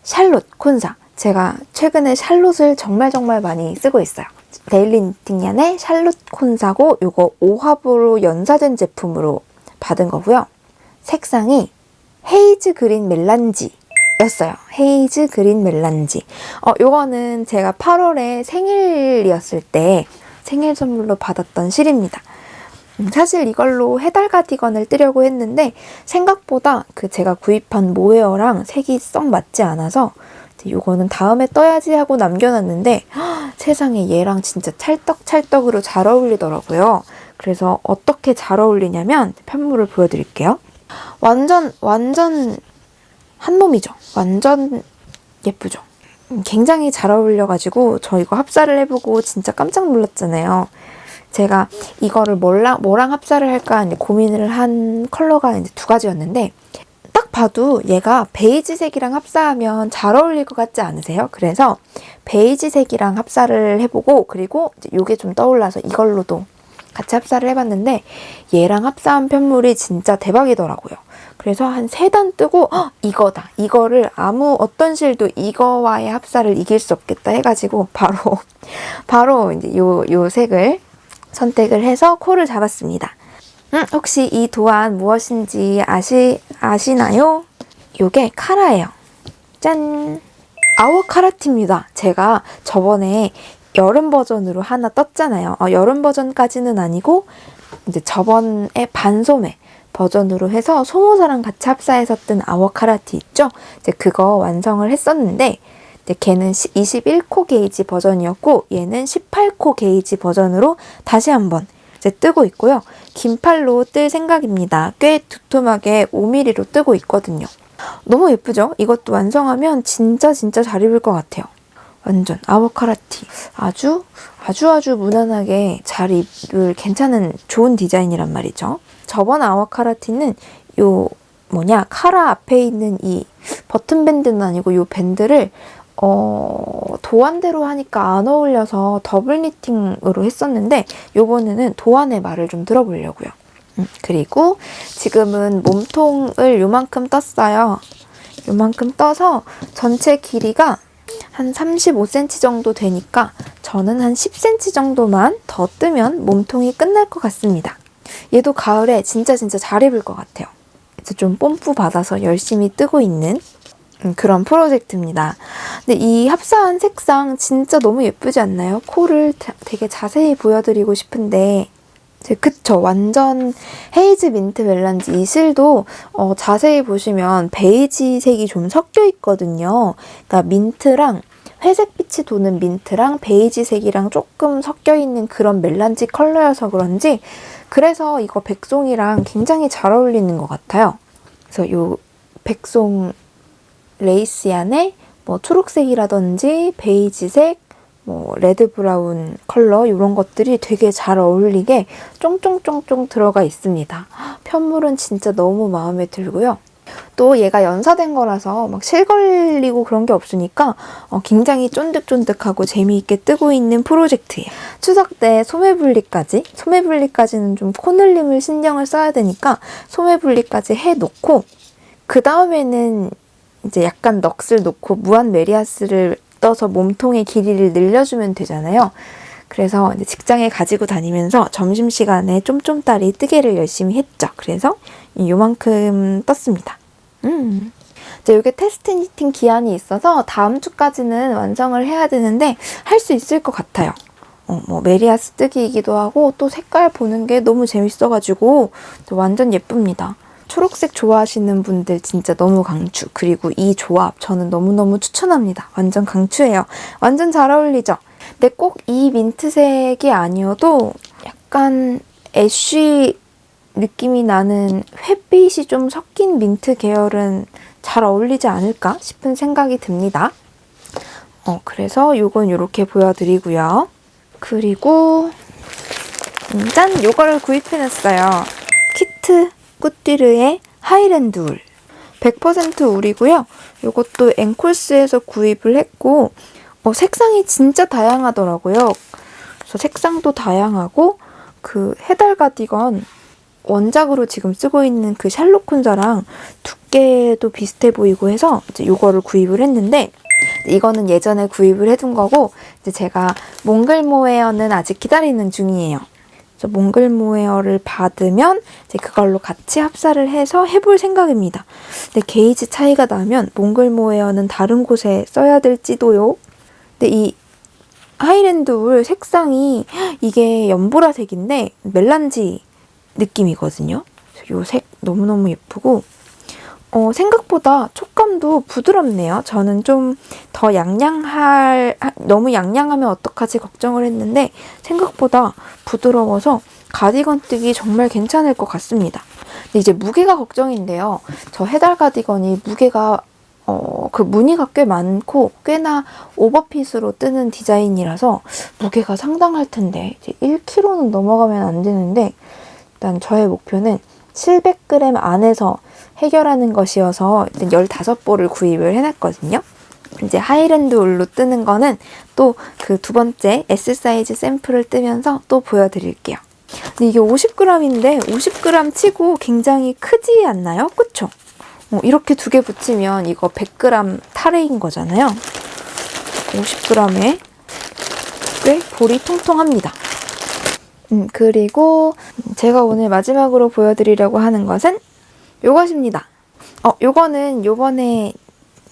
샬롯 콘사. 제가 최근에 샬롯을 정말 많이 쓰고 있어요. 데일리 니팅 얀의 샬롯 콘사고 이거 5합으로 연사된 제품으로 받은 거고요. 색상이 헤이즈 그린 멜란지 였어요. 헤이즈 그린 멜란지. 요거는 제가 8월에 생일이었을 때 생일 선물로 받았던 실입니다. 사실 이걸로 해달 가디건을 뜨려고 했는데 생각보다 제가 구입한 모헤어랑 색이 썩 맞지 않아서 요거는 다음에 떠야지 하고 남겨놨는데 세상에 얘랑 진짜 찰떡으로 잘 어울리더라고요. 그래서 어떻게 잘 어울리냐면 편물을 보여드릴게요. 완전 한 몸이죠. 완전 예쁘죠. 굉장히 잘 어울려가지고 저 이거 합사를 해보고 진짜 깜짝 놀랐잖아요. 제가 이거를 뭐랑 합사를 할까 고민을 한 컬러가 이제 두 가지였는데 딱 봐도 얘가 베이지색이랑 합사하면 잘 어울릴 것 같지 않으세요? 그래서 베이지색이랑 합사를 해보고 그리고 이제 이게 좀 떠올라서 이걸로도 같이 합사를 해봤는데 얘랑 합사한 편물이 진짜 대박이더라고요. 그래서 한 3단 뜨고 이거다. 이거를 어떤 실도 이거와의 합사를 이길 수 없겠다 해가지고 바로 이제 요 색을 선택을 해서 코를 잡았습니다. 혹시 이 도안 무엇인지 아시나요? 요게 카라예요. 짠! 아워카라티입니다. 제가 저번에 여름 버전으로 하나 떴잖아요. 여름 버전까지는 아니고 이제 저번에 반소매 버전으로 해서 소모사랑 같이 합사해서 뜬 아워카라티 있죠? 이제 그거 완성을 했었는데 이제 걔는 21코 게이지 버전이었고 얘는 18코 게이지 버전으로 다시 한번 이제 뜨고 있고요. 긴 팔로 뜰 생각입니다. 꽤 두툼하게 5mm로 뜨고 있거든요. 너무 예쁘죠? 이것도 완성하면 진짜 잘 입을 것 같아요. 완전 아워카라티. 아주 무난하게 잘 입을 괜찮은 좋은 디자인이란 말이죠. 저번 아워카라티는 카라 앞에 있는 이 버튼 밴드는 아니고 요 밴드를 도안대로 하니까 안 어울려서 더블 니팅으로 했었는데 요번에는 도안의 말을 좀 들어보려고요. 그리고 지금은 몸통을 요만큼 떴어요. 요만큼 떠서 전체 길이가 한 35cm 정도 되니까 저는 한 10cm 정도만 더 뜨면 몸통이 끝날 것 같습니다. 얘도 가을에 진짜 잘 입을 것 같아요. 이제 좀 뽐뿌 받아서 열심히 뜨고 있는 그런 프로젝트입니다. 근데 이 합사한 색상 진짜 너무 예쁘지 않나요? 코를 되게 자세히 보여드리고 싶은데 그쵸. 완전 헤이즈 민트 멜란지 이 실도 자세히 보시면 베이지색이 좀 섞여 있거든요. 그러니까 민트랑 회색빛이 도는 민트랑 베이지색이랑 조금 섞여있는 그런 멜란지 컬러여서 그런지 그래서 이거 백송이랑 굉장히 잘 어울리는 것 같아요. 그래서 요 백송 레이스 안에 뭐 초록색이라든지 베이지색, 뭐 레드 브라운 컬러 이런 것들이 되게 잘 어울리게 쫑쫑쫑쫑 들어가 있습니다. 편물은 진짜 너무 마음에 들고요. 또 얘가 연사된 거라서 막 실걸리고 그런 게 없으니까 굉장히 쫀득쫀득하고 재미있게 뜨고 있는 프로젝트예요. 추석 때 소매분리까지는 좀 코늘림을 신경을 써야 되니까 소매분리까지 해놓고 그 다음에는 이제 약간 넋을 놓고 무한 메리아스를 떠서 몸통의 길이를 늘려주면 되잖아요. 그래서 이제 직장에 가지고 다니면서 점심시간에 쫌쫌따리 뜨개를 열심히 했죠. 그래서 요만큼 떴습니다. 이제 이게 테스트 니팅 기한이 있어서 다음 주까지는 완성을 해야 되는데 할 수 있을 것 같아요. 뭐 메리아스 뜨기이기도 하고 또 색깔 보는 게 너무 재밌어가지고 완전 예쁩니다. 초록색 좋아하시는 분들 진짜 너무 강추. 그리고 이 조합 저는 너무너무 추천합니다. 완전 강추예요. 완전 잘 어울리죠? 근데 꼭 이 민트색이 아니어도 약간 애쉬 느낌이 나는 햇빛이 좀 섞인 민트 계열은 잘 어울리지 않을까 싶은 생각이 듭니다. 그래서 요건 이렇게 보여드리고요. 그리고 짠! 요거를 구입해냈어요. 키트 꾸띠르의 하이랜드 울. 100% 울이고요. 요것도 앵콜스에서 구입을 했고 색상이 진짜 다양하더라고요. 그래서 색상도 다양하고 그 해달 가디건 원작으로 지금 쓰고 있는 그 샬롯쿤사랑 두께도 비슷해 보이고 해서 이제 요거를 구입을 했는데 이거는 예전에 구입을 해둔 거고 이제 제가 몽글모웨어는 아직 기다리는 중이에요. 그래서 몽글모웨어를 받으면 이제 그걸로 같이 합사를 해서 해볼 생각입니다. 근데 게이지 차이가 나면 몽글모웨어는 다른 곳에 써야 될지도요. 근데 이 하이랜드 울 색상이 이게 연보라색인데 멜란지 느낌이거든요. 이 색 너무너무 예쁘고 생각보다 촉감도 부드럽네요. 저는 좀 더 너무 양양하면 어떡하지 걱정을 했는데 생각보다 부드러워서 가디건 뜨기 정말 괜찮을 것 같습니다. 근데 이제 무게가 걱정인데요. 저 해달 가디건이 무게가 그 무늬가 꽤 많고 꽤나 오버핏으로 뜨는 디자인이라서 무게가 상당할 텐데 이제 1kg는 넘어가면 안 되는데 일단 저의 목표는 700g 안에서 해결하는 것이어서 일단 15볼을 구입을 해놨거든요. 이제 하이랜드 울로 뜨는 거는 또 그 두 번째 S 사이즈 샘플을 뜨면서 또 보여드릴게요. 근데 이게 50g인데 50g 치고 굉장히 크지 않나요? 그쵸? 이렇게 두 개 붙이면 이거 100g 타레인 거잖아요. 50g에 꽤 볼이 통통합니다. 그리고 제가 오늘 마지막으로 보여드리려고 하는 것은 요것입니다. 요거는 요번에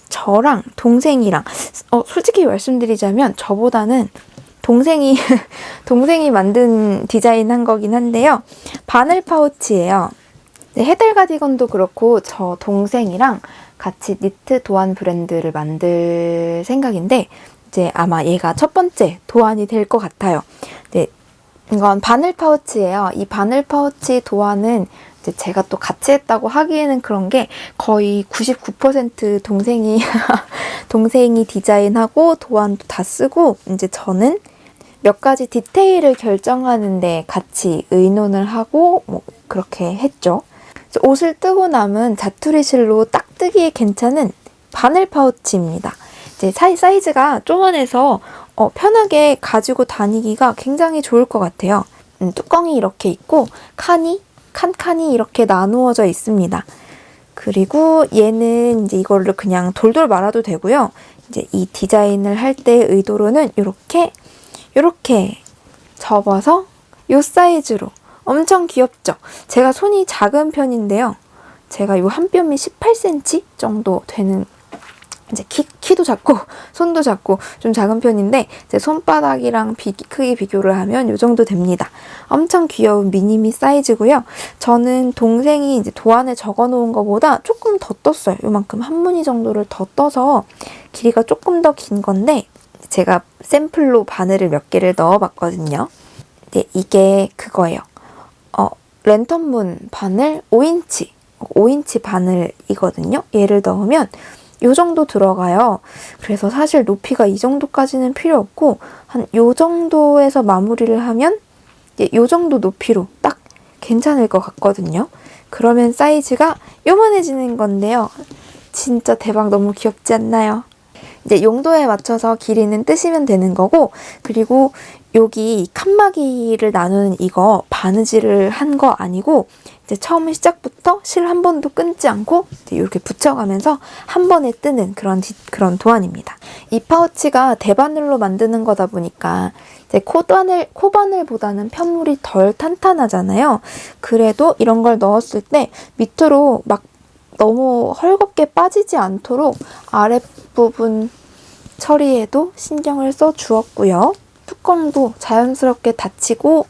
저랑 동생이랑 솔직히 말씀드리자면 저보다는 동생이 만든 디자인 한 거긴 한데요. 바늘 파우치예요. 해달 가디건도 그렇고 저 동생이랑 같이 니트 도안 브랜드를 만들 생각인데 이제 아마 얘가 첫 번째 도안이 될 것 같아요. 이건 바늘 파우치예요. 이 바늘 파우치 도안은 이제 제가 또 같이 했다고 하기에는 그런 게 거의 99% 동생이 디자인하고 도안도 다 쓰고 이제 저는 몇 가지 디테일을 결정하는데 같이 의논을 하고 뭐 그렇게 했죠. 옷을 뜨고 남은 자투리 실로 딱 뜨기에 괜찮은 바늘 파우치입니다. 이제 사이즈가 조그만해서 편하게 가지고 다니기가 굉장히 좋을 것 같아요. 뚜껑이 이렇게 있고 칸칸이 이렇게 나누어져 있습니다. 그리고 얘는 이제 이걸로 그냥 돌돌 말아도 되고요. 이제 이 디자인을 할 때 의도로는 이렇게 접어서 이 사이즈로 엄청 귀엽죠? 제가 손이 작은 편인데요. 제가 이 한 뼘이 18cm 정도 되는 이제 키도 작고 손도 작고 좀 작은 편인데 제 손바닥이랑 크기 비교를 하면 이 정도 됩니다. 엄청 귀여운 미니미 사이즈고요. 저는 동생이 이제 도안에 적어 놓은 것보다 조금 더 떴어요. 요만큼 한 무늬 정도를 더 떠서 길이가 조금 더 긴 건데 제가 샘플로 바늘을 몇 개를 넣어봤거든요. 네, 이게 그거예요. 랜턴문 바늘 5인치 바늘이거든요. 얘를 넣으면 요 정도 들어가요. 그래서 사실 높이가 이 정도까지는 필요 없고 한 요 정도에서 마무리를 하면 요 정도 높이로 딱 괜찮을 것 같거든요. 그러면 사이즈가 요만해지는 건데요. 진짜 대박 너무 귀엽지 않나요? 이제 용도에 맞춰서 길이는 뜨시면 되는 거고 그리고 여기 칸막이를 나누는 이거 바느질을 한 거 아니고 이제 처음 시작부터 실 한 번도 끊지 않고 이렇게 붙여가면서 한 번에 뜨는 그런 도안입니다. 이 파우치가 대바늘로 만드는 거다 보니까 이제 코바늘보다는 편물이 덜 탄탄하잖아요. 그래도 이런 걸 넣었을 때 밑으로 막 너무 헐겁게 빠지지 않도록 아랫부분 처리에도 신경을 써 주었고요. 뚜껑도 자연스럽게 닫히고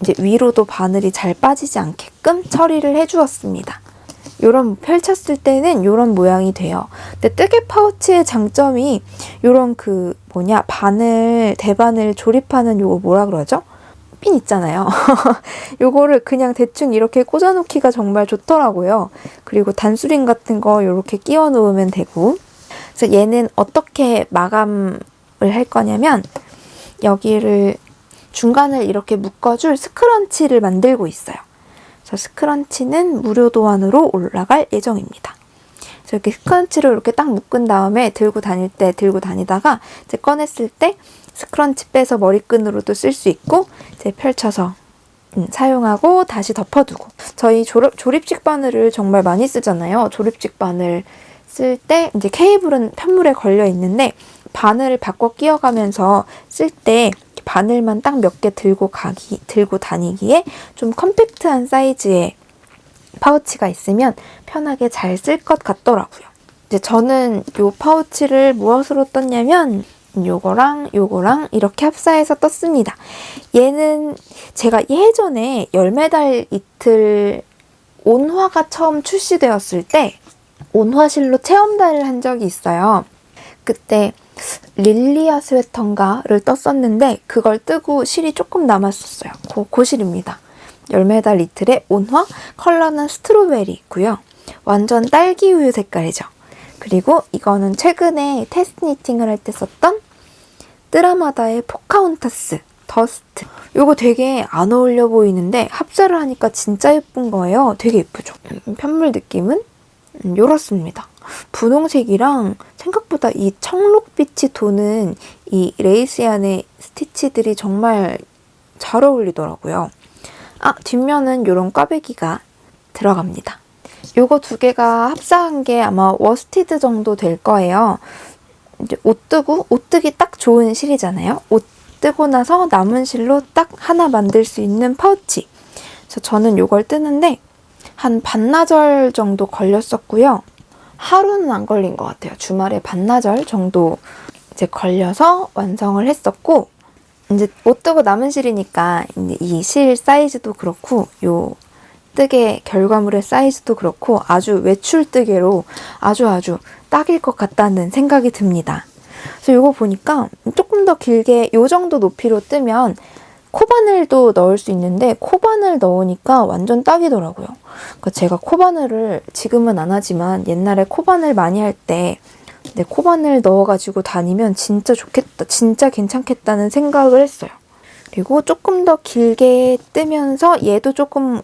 이제 위로도 바늘이 잘 빠지지 않게끔 처리를 해주었습니다. 요런 펼쳤을 때는 요런 모양이 돼요. 근데 뜨개 파우치의 장점이 요런 대바늘 조립하는 요거 뭐라 그러죠? 핀 있잖아요. 요거를 그냥 대충 이렇게 꽂아놓기가 정말 좋더라고요. 그리고 단수링 같은 거 이렇게 끼워 놓으면 되고. 그래서 얘는 어떻게 마감을 할 거냐면 여기를 중간을 이렇게 묶어줄 스크런치를 만들고 있어요. 그래서 스크런치는 무료 도안으로 올라갈 예정입니다. 그래서 이렇게 스크런치를 이렇게 딱 묶은 다음에 들고 다니다가 이제 꺼냈을 때 스크런치 빼서 머리끈으로도 쓸 수 있고 이제 펼쳐서 사용하고 다시 덮어두고. 저희 조립식 바늘을 정말 많이 쓰잖아요. 조립식 바늘 쓸 때 이제 케이블은 편물에 걸려 있는데 바늘을 바꿔 끼워가면서 쓸 때 바늘만 딱 몇 개 들고 다니기에 좀 컴팩트한 사이즈의 파우치가 있으면 편하게 잘 쓸 것 같더라고요. 이제 저는 이 파우치를 무엇으로 떴냐면 요거랑 이렇게 합사해서 떴습니다. 얘는 제가 예전에 열매달 이틀 온화가 처음 출시되었을 때 온화실로 체험단을 한 적이 있어요. 그때 릴리아 스웨터인가를 떴었는데 그걸 뜨고 실이 조금 남았었어요. 그 실입니다. 열매달 이틀의 온화, 컬러는 스트로베리고요. 완전 딸기 우유 색깔이죠. 그리고 이거는 최근에 테스트 니팅을 할 때 썼던 뜨라마다의 포카혼타스 더스트. 이거 되게 안 어울려 보이는데 합사를 하니까 진짜 예쁜 거예요. 되게 예쁘죠? 편물 느낌은 이렇습니다. 분홍색이랑 생각보다 이 청록빛이 도는 이 레이스 안의 스티치들이 정말 잘 어울리더라고요. 뒷면은 이런 꽈배기가 들어갑니다. 요거 두 개가 합사한 게 아마 워스티드 정도 될 거예요. 이제 옷 뜨기 딱 좋은 실이잖아요. 옷 뜨고 나서 남은 실로 딱 하나 만들 수 있는 파우치. 그래서 저는 요걸 뜨는데 한 반나절 정도 걸렸었고요. 하루는 안 걸린 것 같아요. 주말에 반나절 정도 이제 걸려서 완성을 했었고, 이제 옷 뜨고 남은 실이니까 이 실 사이즈도 그렇고 요 뜨개 결과물의 사이즈도 그렇고 아주 외출 뜨개로 아주 딱일 것 같다는 생각이 듭니다. 그래서 이거 보니까 조금 더 길게 요 정도 높이로 뜨면 코바늘도 넣을 수 있는데 코바늘 넣으니까 완전 딱이더라고요. 그러니까 제가 코바늘을 지금은 안 하지만 옛날에 코바늘 많이 할 때 코바늘 넣어가지고 다니면 진짜 좋겠다, 진짜 괜찮겠다는 생각을 했어요. 그리고 조금 더 길게 뜨면서 얘도 조금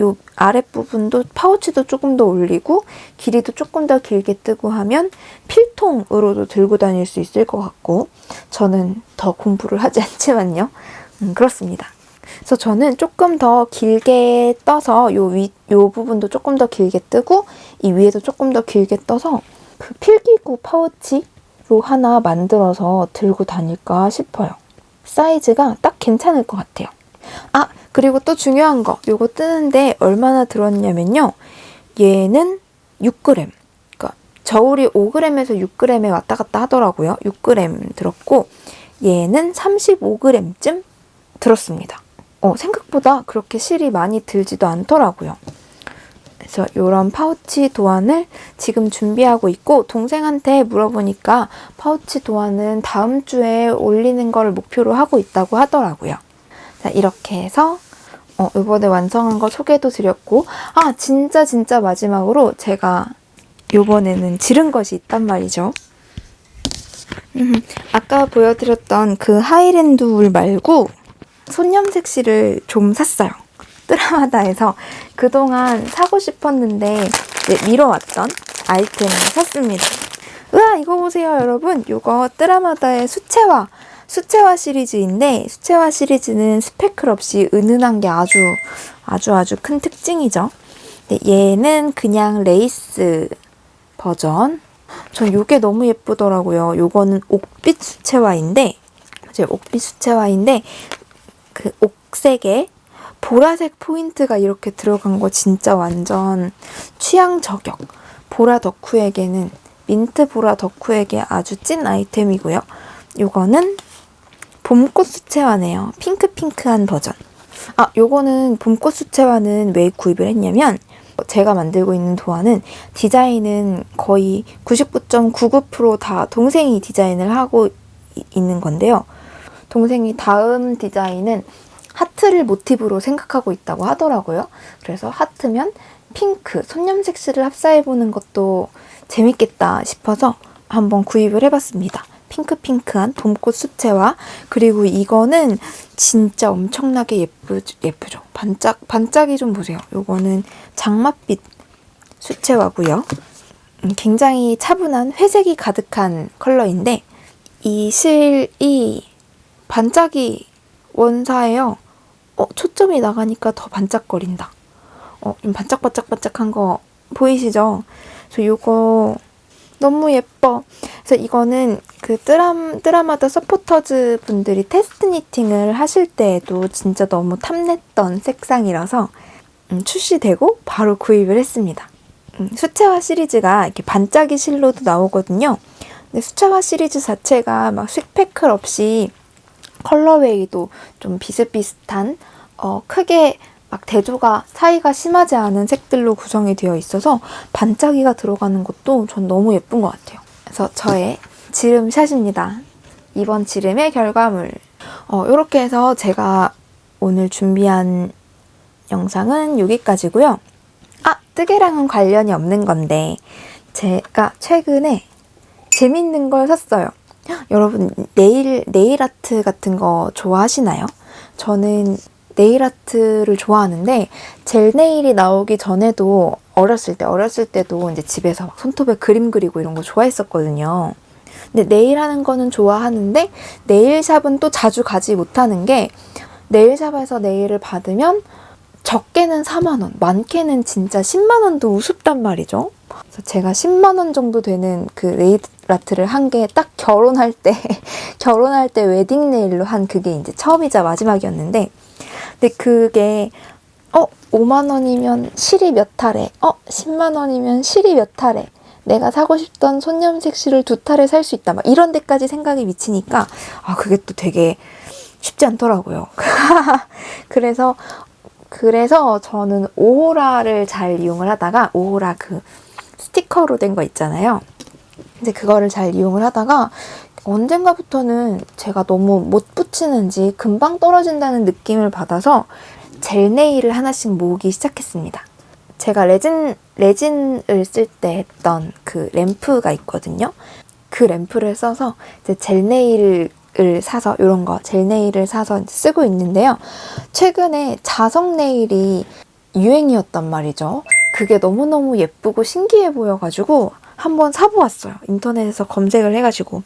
요 아랫부분도 파우치도 조금 더 올리고 길이도 조금 더 길게 뜨고 하면 필통으로도 들고 다닐 수 있을 것 같고, 저는 더 공부를 하지 않지만요. 그렇습니다. 그래서 저는 조금 더 길게 떠서 요 부분도 조금 더 길게 뜨고 이 위에도 조금 더 길게 떠서 그 필기구 파우치로 하나 만들어서 들고 다닐까 싶어요. 사이즈가 딱 괜찮을 것 같아요. 그리고 또 중요한 거, 요거 뜨는데 얼마나 들었냐면요. 얘는 6g. 그러니까 저울이 5g에서 6g에 왔다 갔다 하더라고요. 6g 들었고 얘는 35g쯤 들었습니다. 생각보다 그렇게 실이 많이 들지도 않더라고요. 그래서 이런 파우치 도안을 지금 준비하고 있고 동생한테 물어보니까 파우치 도안은 다음 주에 올리는 걸 목표로 하고 있다고 하더라고요. 자, 이렇게 해서 이번에 완성한 거 소개도 드렸고 진짜 마지막으로 제가 이번에는 지른 것이 있단 말이죠. 아까 보여드렸던 그 하이랜드 울 말고 손염색 실을 좀 샀어요. 뜨라마다에서 그동안 사고 싶었는데 미뤄왔던 아이템을 샀습니다. 우와, 이거 보세요 여러분. 이거 뜨라마다의 수채화 시리즈인데 수채화 시리즈는 스페클 없이 은은한 게 아주 큰 특징이죠. 얘는 그냥 레이스 버전. 전 이게 너무 예쁘더라고요. 요거는 옥빛 수채화인데 그 옥색에 보라색 포인트가 이렇게 들어간 거 진짜 완전 취향 저격. 보라 덕후에게는 민트 보라 덕후에게 아주 찐 아이템이고요. 요거는 봄꽃 수채화네요. 핑크한 버전. 요거는 봄꽃 수채화는 왜 구입을 했냐면 제가 만들고 있는 도안은 디자인은 거의 99.99% 다 동생이 디자인을 하고 있는 건데요. 동생이 다음 디자인은 하트를 모티브로 생각하고 있다고 하더라고요. 그래서 하트면 핑크, 손염색 실을 합사해보는 것도 재밌겠다 싶어서 한번 구입을 해봤습니다. 핑크한 봄꽃 수채화. 그리고 이거는 진짜 엄청나게 예쁘죠. 반짝이 좀 보세요. 요거는 장맛빛 수채화고요. 굉장히 차분한 회색이 가득한 컬러인데 이 실이 반짝이 원사예요. 초점이 나가니까 더 반짝거린다. 좀 반짝반짝한 거 보이시죠? 그래서 요거 너무 예뻐. 그래서 이거는 그 뜨라마다 서포터즈 분들이 테스트 니팅을 하실 때에도 진짜 너무 탐냈던 색상이라서 출시되고 바로 구입을 했습니다. 수채화 시리즈가 이렇게 반짝이 실로도 나오거든요. 근데 수채화 시리즈 자체가 막 스펙클 없이 컬러웨이도 좀 비슷비슷한 크게 막 대조가 차이가 심하지 않은 색들로 구성이 되어 있어서 반짝이가 들어가는 것도 전 너무 예쁜 것 같아요. 그래서 저의 지름샷입니다. 이번 지름의 결과물. 이렇게 해서 제가 오늘 준비한 영상은 여기까지고요. 뜨개랑은 관련이 없는 건데 제가 최근에 재밌는 걸 샀어요. 여러분 네일 아트 같은 거 좋아하시나요? 저는 네일 아트를 좋아하는데 젤 네일이 나오기 전에도 어렸을 때도 이제 집에서 막 손톱에 그림 그리고 이런 거 좋아했었거든요. 근데 네일 하는 거는 좋아하는데 네일샵은 또 자주 가지 못하는 게 네일샵에서 네일을 받으면 적게는 4만 원, 많게는 진짜 10만 원도 우습단 말이죠. 그래서 제가 10만 원 정도 되는 그 네일 아트를 한 게 딱 결혼할 때 웨딩 네일로 한 그게 이제 처음이자 마지막이었는데 근데 그게 5만 원이면 실이 몇 탈에 10만 원이면 실이 몇 탈에 내가 사고 싶던 손염색 실을 2탈에 살 수 있다 막 이런 데까지 생각이 미치니까 그게 또 되게 쉽지 않더라고요. 그래서 저는 오호라를 잘 이용을 하다가 오호라 그 스티커로 된 거 있잖아요. 이제 그거를 잘 이용을 하다가 언젠가부터는 제가 너무 못 붙이는지 금방 떨어진다는 느낌을 받아서 젤 네일을 하나씩 모으기 시작했습니다. 제가 레진을 쓸 때 했던 그 램프가 있거든요. 그 램프를 써서 이제 젤 네일을 사서 이런 거 젤 네일을 사서 이제 쓰고 있는데요. 최근에 자석 네일이 유행이었단 말이죠. 그게 너무너무 예쁘고 신기해 보여가지고 한번 사보았어요. 인터넷에서 검색을 해가지고.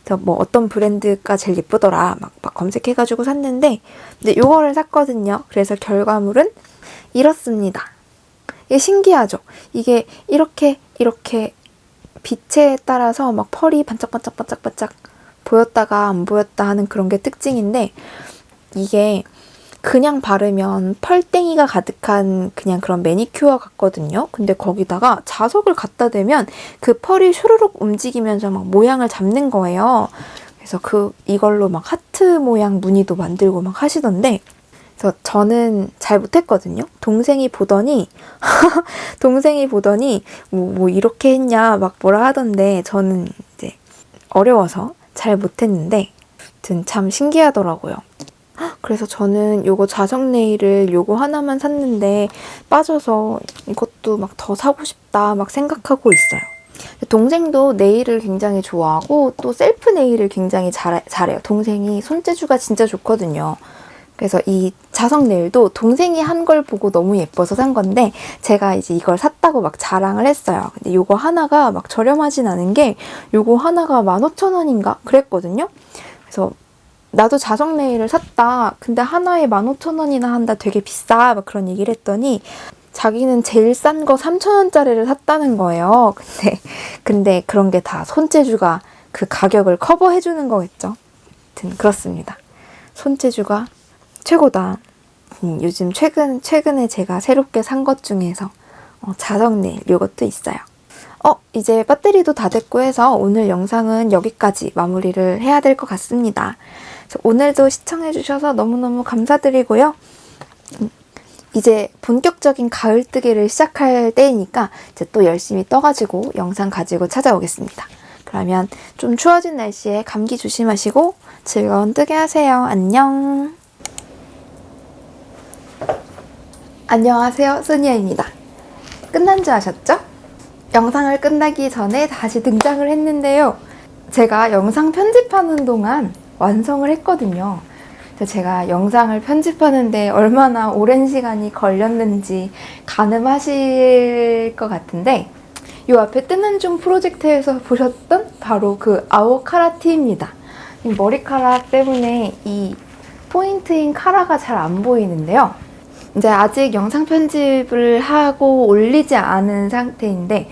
그래서 뭐 어떤 브랜드가 제일 예쁘더라 막 검색해가지고 샀는데 근데 요거를 샀거든요. 그래서 결과물은 이렇습니다. 이게 신기하죠? 이게 이렇게 빛에 따라서 막 펄이 반짝반짝 보였다가 안 보였다 하는 그런 게 특징인데 이게 그냥 바르면 펄땡이가 가득한 그냥 그런 매니큐어 같거든요. 근데 거기다가 자석을 갖다 대면 그 펄이 슈르륵 움직이면서 막 모양을 잡는 거예요. 그래서 이걸로 막 하트 모양 무늬도 만들고 막 하시던데, 그래서 저는 잘 못했거든요. 동생이 보더니 뭐 이렇게 했냐 막 뭐라 하던데, 저는 이제 어려워서 잘 못했는데 아무튼 참 신기하더라고요. 그래서 저는 요거 자석 네일을 요거 하나만 샀는데 빠져서 이것도 막 더 사고 싶다 막 생각하고 있어요. 동생도 네일을 굉장히 좋아하고 또 셀프 네일을 굉장히 잘해요. 동생이 손재주가 진짜 좋거든요. 그래서 이 자석 네일도 동생이 한 걸 보고 너무 예뻐서 산 건데, 제가 이제 이걸 샀다고 막 자랑을 했어요. 근데 요거 하나가 막 저렴하진 않은 게, 요거 하나가 15,000원인가 그랬거든요. 그래서 나도 자석 네일을 샀다. 근데 하나에 15,000원이나 한다. 되게 비싸. 막 그런 얘기를 했더니 자기는 제일 싼 거 3,000원짜리를 샀다는 거예요. 근데 그런 게 다 손재주가 그 가격을 커버해주는 거겠죠. 아무튼 그렇습니다. 손재주가 최고다. 요즘 최근에 제가 새롭게 산 것 중에서 자석 네일 요것도 있어요. 이제 배터리도 다 됐고 해서 오늘 영상은 여기까지 마무리를 해야 될 것 같습니다. 오늘도 시청해주셔서 너무너무 감사드리고요. 이제 본격적인 가을뜨기를 시작할 때이니까 이제 또 열심히 떠가지고 영상 가지고 찾아오겠습니다. 그러면 좀 추워진 날씨에 감기 조심하시고 즐거운 뜨기 하세요. 안녕. 안녕하세요, 소니아입니다. 끝난 줄 아셨죠? 영상을 끝나기 전에 다시 등장을 했는데요. 제가 영상 편집하는 동안 완성을 했거든요. 제가 영상을 편집하는데 얼마나 오랜 시간이 걸렸는지 가늠하실 것 같은데, 이 앞에 뜨는 중 프로젝트에서 보셨던 바로 그 아오카라티입니다. 이 머리카락 때문에 이 포인트인 카라가 잘 안 보이는데요. 이제 아직 영상 편집을 하고 올리지 않은 상태인데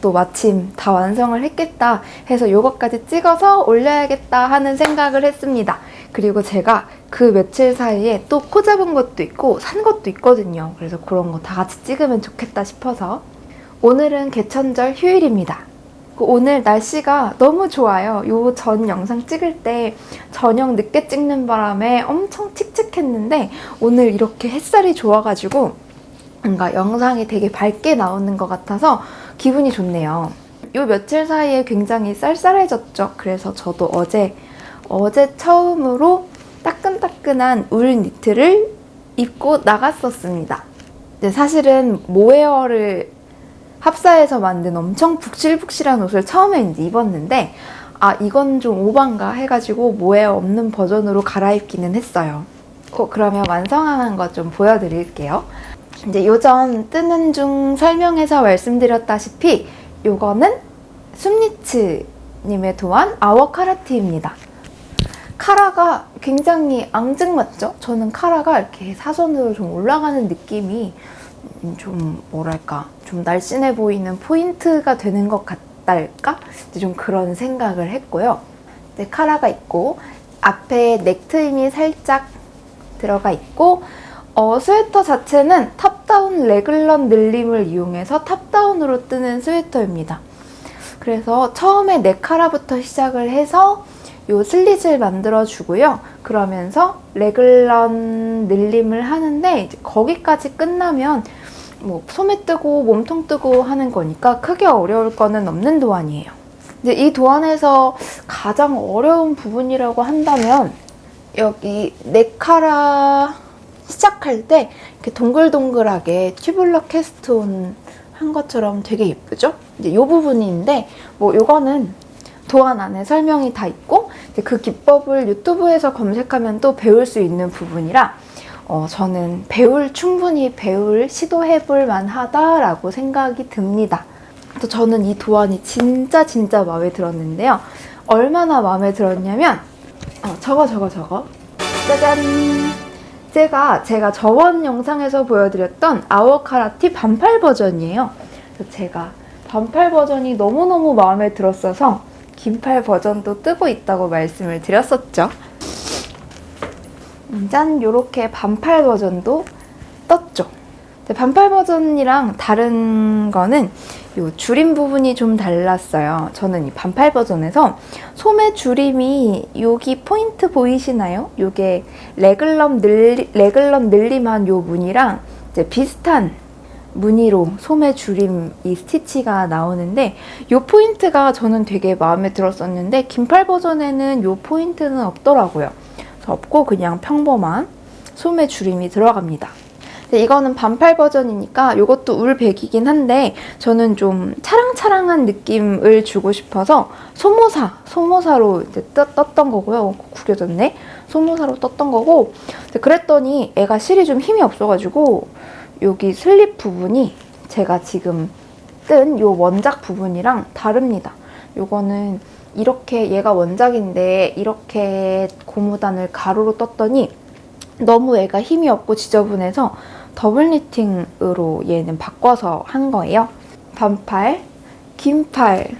또 마침 다 완성을 했겠다 해서 요것까지 찍어서 올려야겠다 하는 생각을 했습니다. 그리고 제가 그 며칠 사이에 또 코 잡은 것도 있고 산 것도 있거든요. 그래서 그런 거 다 같이 찍으면 좋겠다 싶어서. 오늘은 개천절 휴일입니다. 오늘 날씨가 너무 좋아요. 요 전 영상 찍을 때 저녁 늦게 찍는 바람에 엄청 칙칙했는데 오늘 이렇게 햇살이 좋아가지고 뭔가 영상이 되게 밝게 나오는 것 같아서 기분이 좋네요. 요 며칠 사이에 굉장히 쌀쌀해졌죠. 그래서 저도 어제 처음으로 따끈따끈한 울 니트를 입고 나갔었습니다. 근데 사실은 모헤어를 합사해서 만든 엄청 푹실푹실한 옷을 처음에 이제 입었는데, 이건 좀 오반가 해가지고 모헤어 없는 버전으로 갈아입기는 했어요. 그러면 완성한 거 좀 보여드릴게요. 이제 요전 뜨는 중 설명에서 말씀드렸다시피 요거는 숨니츠님의 도안 아워카라티입니다. 카라가 굉장히 앙증맞죠? 저는 카라가 이렇게 사선으로 좀 올라가는 느낌이 좀 뭐랄까 좀 날씬해 보이는 포인트가 되는 것 같달까? 좀 그런 생각을 했고요. 이제 카라가 있고 앞에 넥트임이 살짝 들어가 있고 스웨터 자체는 탑다운 레글런 늘림을 이용해서 탑다운으로 뜨는 스웨터입니다. 그래서 처음에 네카라부터 시작을 해서 요 슬릿을 만들어 주고요. 그러면서 레글런 늘림을 하는데 이제 거기까지 끝나면 뭐 소매 뜨고 몸통 뜨고 하는 거니까 크게 어려울 거는 없는 도안이에요. 이제 이 도안에서 가장 어려운 부분이라고 한다면 여기 네카라 시작할 때 이렇게 동글동글하게 튜블러 캐스트온 한 것처럼 되게 예쁘죠? 이제 이 부분인데 뭐 요거는 도안 안에 설명이 다 있고 이제 그 기법을 유튜브에서 검색하면 또 배울 수 있는 부분이라 저는 충분히 배울 시도해볼 만하다라고 생각이 듭니다. 또 저는 이 도안이 진짜 마음에 들었는데요. 얼마나 마음에 들었냐면 저거 짜잔! 제가 저번 영상에서 보여드렸던 아워카라티 반팔 버전이에요. 그래서 제가 반팔 버전이 너무너무 마음에 들었어서 긴팔 버전도 뜨고 있다고 말씀을 드렸었죠. 짠! 요렇게 반팔 버전도 떴죠. 반팔 버전이랑 다른 거는 요 줄임 부분이 좀 달랐어요. 저는 이 반팔 버전에서 소매 줄임이 여기 포인트 보이시나요? 요게 레글럼 늘림한 요 무늬랑 이제 비슷한 무늬로 소매 줄임 이 스티치가 나오는데 요 포인트가 저는 되게 마음에 들었었는데 긴팔 버전에는 요 포인트는 없더라고요. 그래서 없고 그냥 평범한 소매 줄임이 들어갑니다. 이거는 반팔 버전이니까 이것도 울백이긴 한데 저는 좀 차랑차랑한 느낌을 주고 싶어서 소모사로 이제 떴던 거고요. 구겨졌네. 소모사로 떴던 거고 그랬더니 애가 실이 좀 힘이 없어가지고 여기 슬립 부분이 제가 지금 뜬 요 원작 부분이랑 다릅니다. 요거는 이렇게 얘가 원작인데 이렇게 고무단을 가로로 떴더니 너무 애가 힘이 없고 지저분해서 더블 니팅으로 얘는 바꿔서 한 거예요. 반팔, 긴팔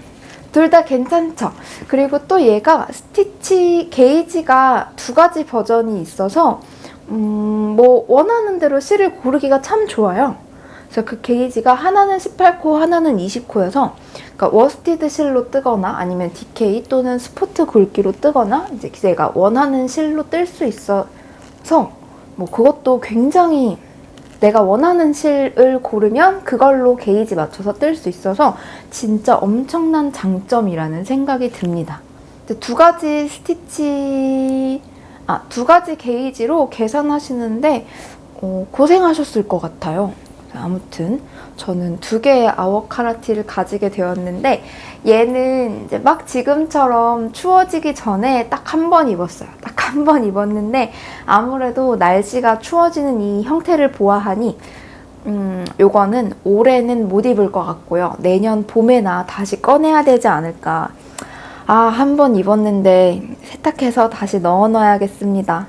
둘 다 괜찮죠? 그리고 또 얘가 스티치 게이지가 두 가지 버전이 있어서 뭐 원하는 대로 실을 고르기가 참 좋아요. 그래서 그 게이지가 하나는 18코, 하나는 20코여서 그러니까 워스티드 실로 뜨거나 아니면 DK 또는 스포트 굵기로 뜨거나 이제 제가 원하는 실로 뜰 수 있어서 뭐 그것도 굉장히 내가 원하는 실을 고르면 그걸로 게이지 맞춰서 뜰 수 있어서 진짜 엄청난 장점이라는 생각이 듭니다. 두 가지 두 가지 게이지로 계산하시는데 고생하셨을 것 같아요. 아무튼 저는 두 개의 아워카라티를 가지게 되었는데 얘는 이제 막 지금처럼 추워지기 전에 딱 한 번 입었어요. 딱 한 번 입었는데 아무래도 날씨가 추워지는 이 형태를 보아하니 요거는 올해는 못 입을 것 같고요. 내년 봄에나 다시 꺼내야 되지 않을까. 한 번 입었는데 세탁해서 다시 넣어놔야겠습니다.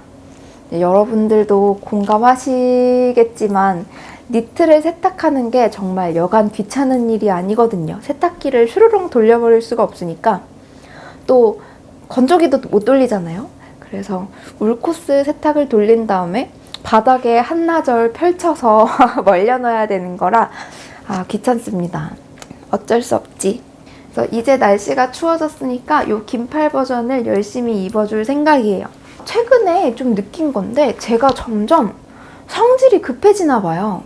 여러분들도 공감하시겠지만 니트를 세탁하는 게 정말 여간 귀찮은 일이 아니거든요. 세탁기를 슈르릉 돌려버릴 수가 없으니까 또 건조기도 못 돌리잖아요. 그래서 울코스 세탁을 돌린 다음에 바닥에 한나절 펼쳐서 말려놔야 되는 거라 귀찮습니다. 어쩔 수 없지. 그래서 이제 날씨가 추워졌으니까 이 긴팔 버전을 열심히 입어줄 생각이에요. 최근에 좀 느낀 건데 제가 점점 성질이 급해지나 봐요.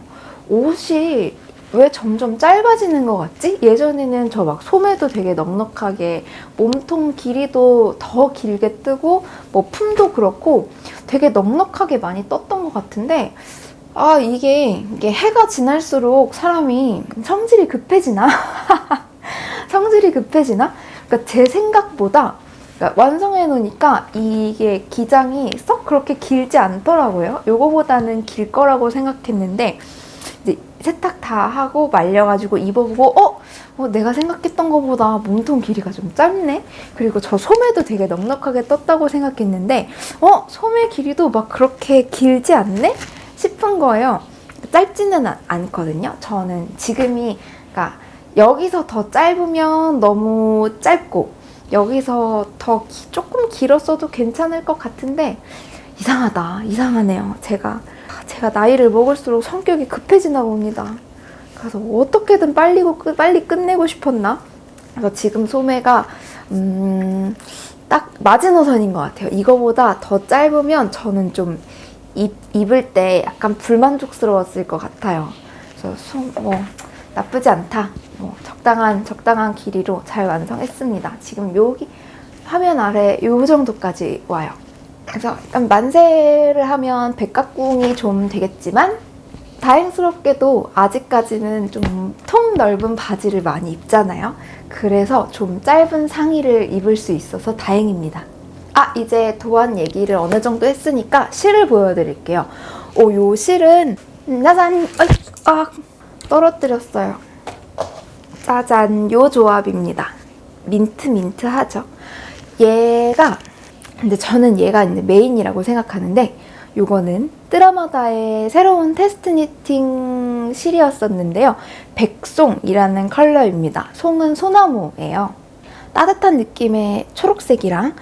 옷이 왜 점점 짧아지는 것 같지? 예전에는 저 막 소매도 되게 넉넉하게 몸통 길이도 더 길게 뜨고 뭐 품도 그렇고 되게 넉넉하게 많이 떴던 것 같은데 이게 해가 지날수록 사람이 성질이 급해지나? 성질이 급해지나? 그러니까 제 생각보다 완성해 놓으니까 이게 기장이 썩 그렇게 길지 않더라고요. 요거보다는 길 거라고 생각했는데 이제 세탁 다 하고 말려가지고 입어보고 내가 생각했던 것보다 몸통 길이가 좀 짧네? 그리고 저 소매도 되게 넉넉하게 떴다고 생각했는데 소매 길이도 막 그렇게 길지 않네? 싶은 거예요. 짧지는 않거든요. 저는 지금이 그러니까 여기서 더 짧으면 너무 짧고 여기서 더 조금 길었어도 괜찮을 것 같은데 이상하네요. 제가 나이를 먹을수록 성격이 급해지나 봅니다. 그래서 어떻게든 빨리 끝내고 싶었나? 그래서 지금 소매가 딱 마지노선인 것 같아요. 이거보다 더 짧으면 저는 좀 입을 때 약간 불만족스러웠을 것 같아요. 그래서 나쁘지 않다. 적당한 길이로 잘 완성했습니다. 지금 여기 화면 아래 요 정도까지 와요. 그래서 약간 만세를 하면 백각궁이 좀 되겠지만 다행스럽게도 아직까지는 좀 통 넓은 바지를 많이 입잖아요. 그래서 좀 짧은 상의를 입을 수 있어서 다행입니다. 이제 도안 얘기를 어느 정도 했으니까 실을 보여드릴게요. 요 실은 짜잔! 떨어뜨렸어요. 짜잔! 요 조합입니다. 민트 하죠. 근데 저는 얘가 메인이라고 생각하는데 요거는 뜨라마다의 새로운 테스트 니팅 실이었었는데요. 백송이라는 컬러입니다. 송은 소나무예요. 따뜻한 느낌의 초록색이랑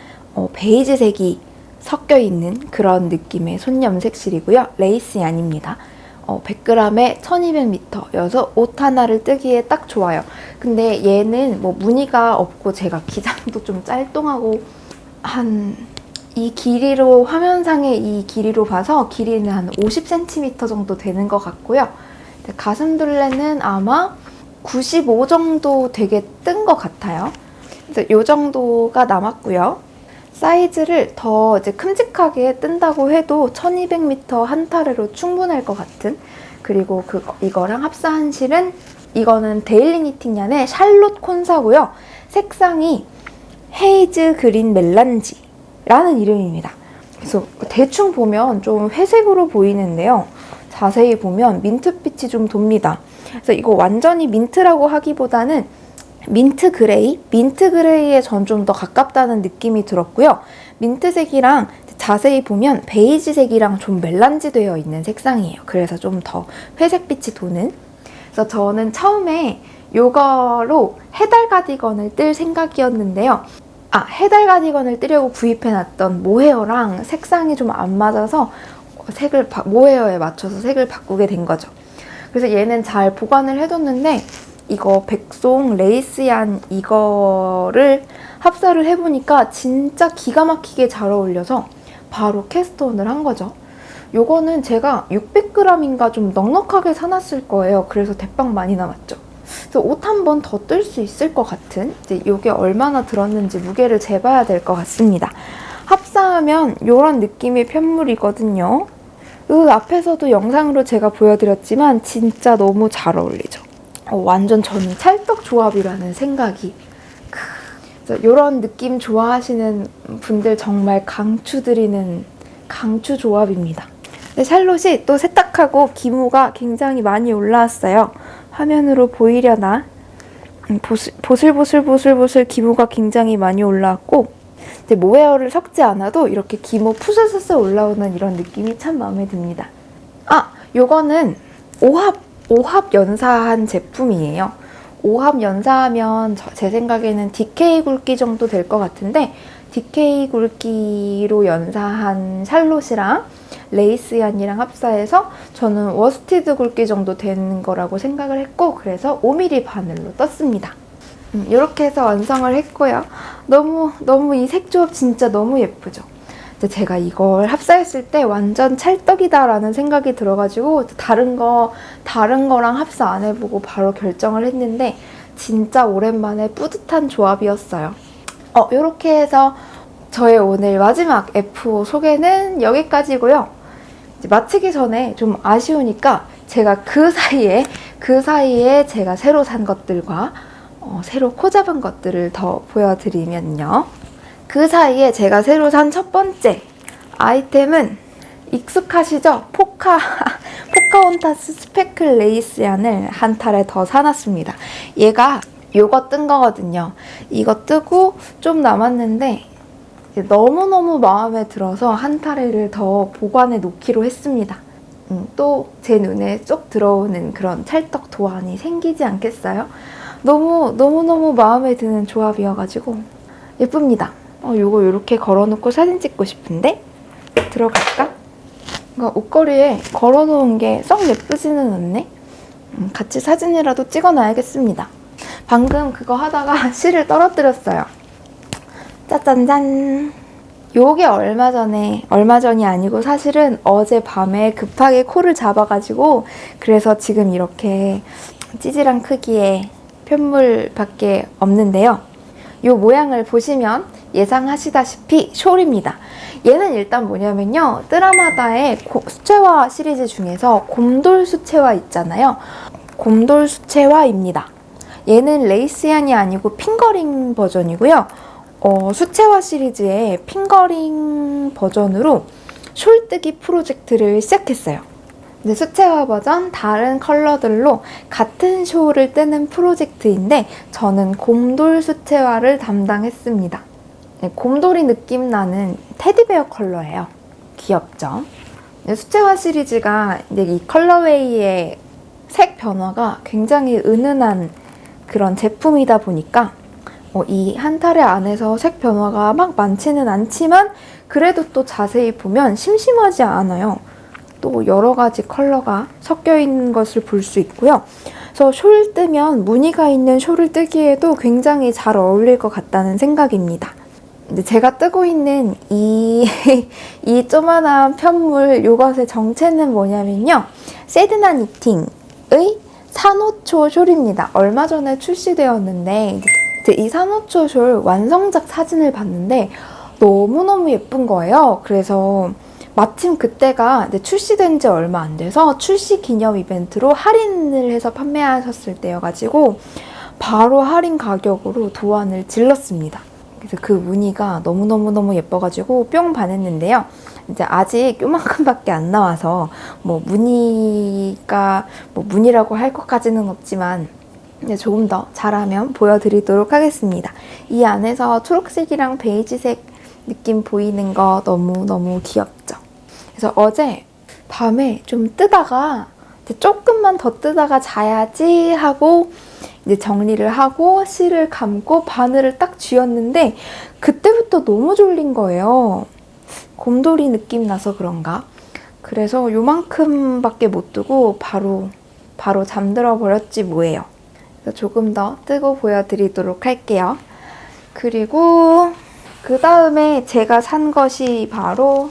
베이지색이 섞여 있는 그런 느낌의 손염색실이고요. 레이스 얀입니다. 100g에 1200m여서 옷 하나를 뜨기에 딱 좋아요. 근데 얘는 뭐 무늬가 없고 제가 기장도 좀 짤뚱하고 이 길이로 화면상의 이 길이로 봐서 길이는 한 50cm 정도 되는 것 같고요. 가슴둘레는 아마 95 정도 되게 뜬 것 같아요. 그래서 이 정도가 남았고요. 사이즈를 더 이제 큼직하게 뜬다고 해도 1200m 한 타래로 충분할 것 같은, 그리고 이거랑 합사한 실은 이거는 데일리 니팅얀의 샬롯 콘사고요. 색상이 헤이즈 그린 멜란지라는 이름입니다. 그래서 대충 보면 좀 회색으로 보이는데요. 자세히 보면 민트빛이 좀 돕니다. 그래서 이거 완전히 민트라고 하기보다는 민트 그레이? 민트 그레이에 전 좀 더 가깝다는 느낌이 들었고요. 민트색이랑 자세히 보면 베이지색이랑 좀 멜란지 되어 있는 색상이에요. 그래서 좀 더 회색빛이 도는. 그래서 저는 처음에 이거로 해달 가디건을 뜰 생각이었는데요. 해달 가디건을 뜨려고 구입해놨던 모헤어랑 색상이 좀 안 맞아서 모헤어에 맞춰서 색을 바꾸게 된 거죠. 그래서 얘는 잘 보관을 해뒀는데 이거 백송 레이스얀 이거를 합사를 해보니까 진짜 기가 막히게 잘 어울려서 바로 캐스트온을 한 거죠. 요거는 제가 600g인가 좀 넉넉하게 사놨을 거예요. 그래서 대빵 많이 남았죠. 그래서 옷 한 번 더 뜰 수 있을 것 같은, 이제 요게 얼마나 들었는지 무게를 재봐야 될 것 같습니다. 합사하면 요런 느낌의 편물이거든요. 앞에서도 영상으로 제가 보여드렸지만 진짜 너무 잘 어울리죠. 완전 저는 찰떡 조합이라는 생각이. 이런 느낌 좋아하시는 분들 정말 강추드리는 강추 조합입니다. 근데 샬롯이 또 세탁하고 기모가 굉장히 많이 올라왔어요. 화면으로 보이려나? 보슬보슬 기모가 굉장히 많이 올라왔고, 모헤어를 섞지 않아도 이렇게 기모 푸슬스스 올라오는 이런 느낌이 참 마음에 듭니다. 요거는 5합 연사한 제품이에요. 5합 연사하면 제 생각에는 DK 굵기 정도 될 것 같은데, DK 굵기로 연사한 샬롯이랑 레이스얀이랑 합사해서 저는 워스티드 굵기 정도 되는 거라고 생각을 했고, 그래서 5mm 바늘로 떴습니다. 이렇게 해서 완성을 했고요. 너무 이 색 조합 진짜 너무 예쁘죠? 제가 이걸 합사했을 때 완전 찰떡이다라는 생각이 들어가지고 다른 거랑 합사 안 해보고 바로 결정을 했는데 진짜 오랜만에 뿌듯한 조합이었어요. 이렇게 해서 저의 오늘 마지막 F5 소개는 여기까지고요. 이제 마치기 전에 좀 아쉬우니까 제가 그 사이에 제가 새로 산 것들과 새로 코 잡은 것들을 더 보여드리면요. 그 사이에 제가 새로 산 첫 번째 아이템은 익숙하시죠? 포카혼타스 스페클 레이스얀을 한 타래 더 사놨습니다. 얘가 요거 뜬 거거든요. 이거 뜨고 좀 남았는데 너무너무 마음에 들어서 한 타래를 더 보관해 놓기로 했습니다. 또 제 눈에 쏙 들어오는 그런 찰떡 도안이 생기지 않겠어요? 너무너무 마음에 드는 조합이어가지고 예쁩니다. 요거 이렇게 걸어놓고 사진 찍고 싶은데 들어갈까? 옷걸이에 걸어놓은 게 썩 예쁘지는 않네? 같이 사진이라도 찍어놔야겠습니다. 방금 그거 하다가 실을 떨어뜨렸어요. 짜잔짠! 요게 얼마 전이 아니고 사실은 어젯밤에 급하게 코를 잡아가지고 그래서 지금 이렇게 찌질한 크기의 편물밖에 없는데요. 요 모양을 보시면 예상하시다시피 숄입니다. 얘는 일단 뭐냐면요. 뜨라마다의 수채화 시리즈 중에서 곰돌 수채화 있잖아요. 곰돌 수채화입니다. 얘는 레이스얀이 아니고 핑거링 버전이고요. 수채화 시리즈의 핑거링 버전으로 숄뜨기 프로젝트를 시작했어요. 근데 수채화 버전 다른 컬러들로 같은 숄을 뜨는 프로젝트인데 저는 곰돌 수채화를 담당했습니다. 곰돌이 느낌 나는 테디베어 컬러예요. 귀엽죠? 수채화 시리즈가 이 컬러웨이의 색 변화가 굉장히 은은한 그런 제품이다 보니까 이 한 타래 안에서 색 변화가 막 많지는 않지만 그래도 또 자세히 보면 심심하지 않아요. 또 여러 가지 컬러가 섞여 있는 것을 볼 수 있고요. 그래서 숄 뜨면 무늬가 있는 숄을 뜨기에도 굉장히 잘 어울릴 것 같다는 생각입니다. 근데 제가 뜨고 있는 이 조만한 편물 요것의 정체는 뭐냐면요. 세드나 니팅의 산호초 숄입니다. 얼마 전에 출시되었는데 이 산호초 숄 완성작 사진을 봤는데 너무너무 예쁜 거예요. 그래서 마침 그때가 출시된 지 얼마 안 돼서 출시 기념 이벤트로 할인을 해서 판매하셨을 때여가지고 바로 할인 가격으로 도안을 질렀습니다. 그래서 그 무늬가 너무너무 예뻐가지고 뿅 반했는데요. 이제 아직 요만큼밖에 안 나와서 뭐 무늬가 뭐 무늬라고 할 것까지는 없지만 이제 조금 더 잘하면 보여드리도록 하겠습니다. 이 안에서 초록색이랑 베이지색 느낌 보이는 거 너무너무 귀엽죠? 그래서 어제 밤에 좀 뜨다가 조금만 더 뜨다가 자야지 하고 이제 정리를 하고 실을 감고 바늘을 딱 쥐었는데 그때부터 너무 졸린 거예요. 곰돌이 느낌 나서 그런가? 그래서 요만큼밖에 못 뜨고 바로 잠들어 버렸지 뭐예요. 그래서 조금 더 뜨고 보여드리도록 할게요. 그리고 그 다음에 제가 산 것이 바로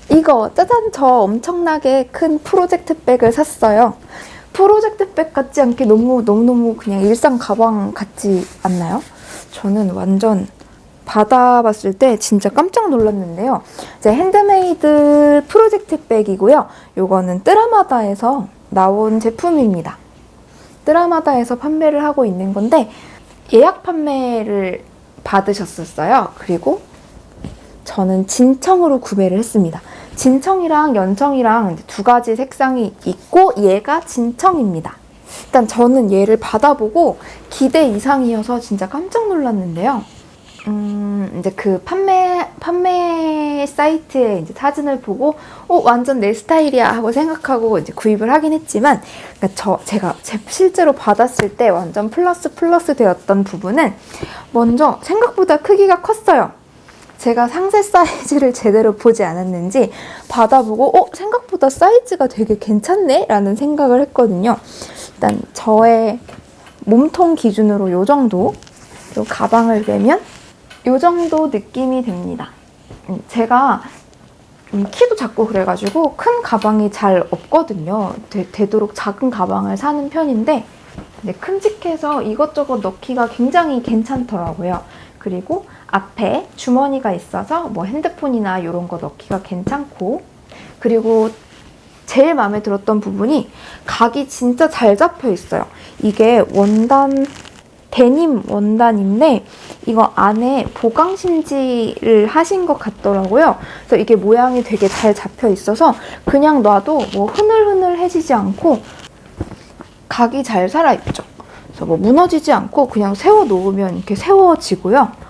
이거 짜잔! 저 엄청나게 큰 프로젝트 백을 샀어요. 프로젝트 백 같지 않게 너무너무 그냥 일상 가방 같지 않나요? 저는 완전 받아봤을 때 진짜 깜짝 놀랐는데요. 제 핸드메이드 프로젝트 백이고요. 요거는 뜨라마다에서 나온 제품입니다. 뜨라마다에서 판매를 하고 있는 건데 예약 판매를 받으셨었어요. 그리고 저는 진청으로 구매를 했습니다. 진청이랑 연청이랑 두 가지 색상이 있고 얘가 진청입니다. 일단 저는 얘를 받아보고 기대 이상이어서 진짜 깜짝 놀랐는데요. 이제 그 판매 사이트에 이제 사진을 보고 완전 내 스타일이야 하고 생각하고 이제 구입을 하긴 했지만 그러니까 제가 실제로 받았을 때 완전 플러스 되었던 부분은 먼저 생각보다 크기가 컸어요. 제가 상세 사이즈를 제대로 보지 않았는지 받아보고 생각보다 사이즈가 되게 괜찮네? 라는 생각을 했거든요. 일단 저의 몸통 기준으로 요 정도 요 가방을 매면 요 정도 느낌이 됩니다. 제가 키도 작고 그래가지고 큰 가방이 잘 없거든요. 되도록 작은 가방을 사는 편인데 큼직해서 이것저것 넣기가 굉장히 괜찮더라고요. 그리고 앞에 주머니가 있어서 뭐 핸드폰이나 이런 거 넣기가 괜찮고 그리고 제일 마음에 들었던 부분이 각이 진짜 잘 잡혀 있어요. 이게 데님 원단인데 이거 안에 보강 심지를 하신 것 같더라고요. 그래서 이게 모양이 되게 잘 잡혀 있어서 그냥 놔도 뭐 흐늘흐늘해지지 않고 각이 잘 살아있죠. 그래서 뭐 무너지지 않고 그냥 세워 놓으면 이렇게 세워지고요.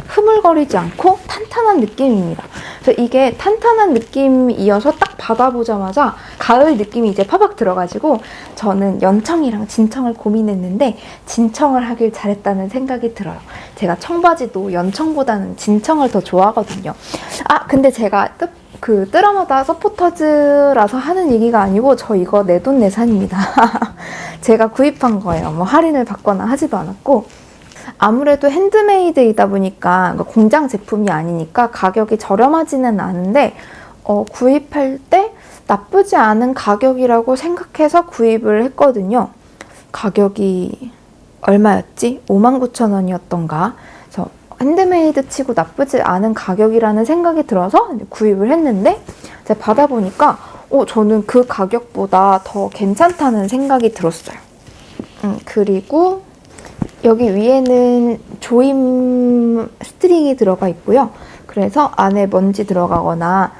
흐물거리지 않고 탄탄한 느낌입니다. 그래서 이게 탄탄한 느낌이어서 딱 받아보자마자 가을 느낌이 이제 파박 들어가지고 저는 연청이랑 진청을 고민했는데 진청을 하길 잘했다는 생각이 들어요. 제가 청바지도 연청보다는 진청을 더 좋아하거든요. 근데 제가 뜨라마다 서포터즈라서 하는 얘기가 아니고 저 이거 내돈내산입니다. 제가 구입한 거예요. 뭐 할인을 받거나 하지도 않았고 아무래도 핸드메이드이다 보니까 공장 제품이 아니니까 가격이 저렴하지는 않은데 구입할 때 나쁘지 않은 가격이라고 생각해서 구입을 했거든요. 가격이 얼마였지? 59,000원이었던가? 그래서 핸드메이드 치고 나쁘지 않은 가격이라는 생각이 들어서 구입을 했는데 제가 받아보니까 저는 그 가격보다 더 괜찮다는 생각이 들었어요. 그리고 여기 위에는 조임 스트링이 들어가 있고요. 그래서 안에 먼지 들어가거나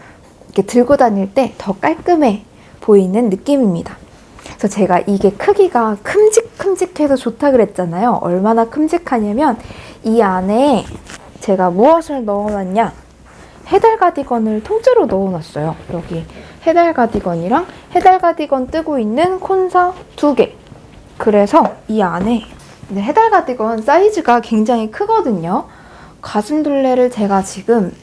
이렇게 들고 다닐 때 더 깔끔해 보이는 느낌입니다. 그래서 제가 이게 크기가 큼직큼직해서 좋다 그랬잖아요. 얼마나 큼직하냐면 이 안에 제가 무엇을 넣어놨냐? 헤달 가디건을 통째로 넣어놨어요. 여기 헤달 가디건이랑 헤달 가디건 뜨고 있는 콘사 2개. 그래서 이 안에 헤달 가디건 사이즈가 굉장히 크거든요. 가슴둘레를 제가 지금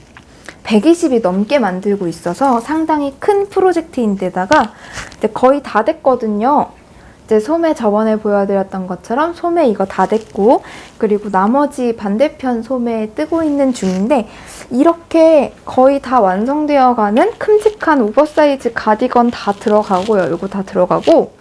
120이 넘게 만들고 있어서 상당히 큰 프로젝트인데다가 이제 거의 다 됐거든요. 이제 소매 저번에 보여드렸던 것처럼 소매 이거 다 됐고, 그리고 나머지 반대편 소매 뜨고 있는 중인데, 이렇게 거의 다 완성되어 가는 큼직한 오버사이즈 가디건 다 들어가고요. 이거 다 들어가고,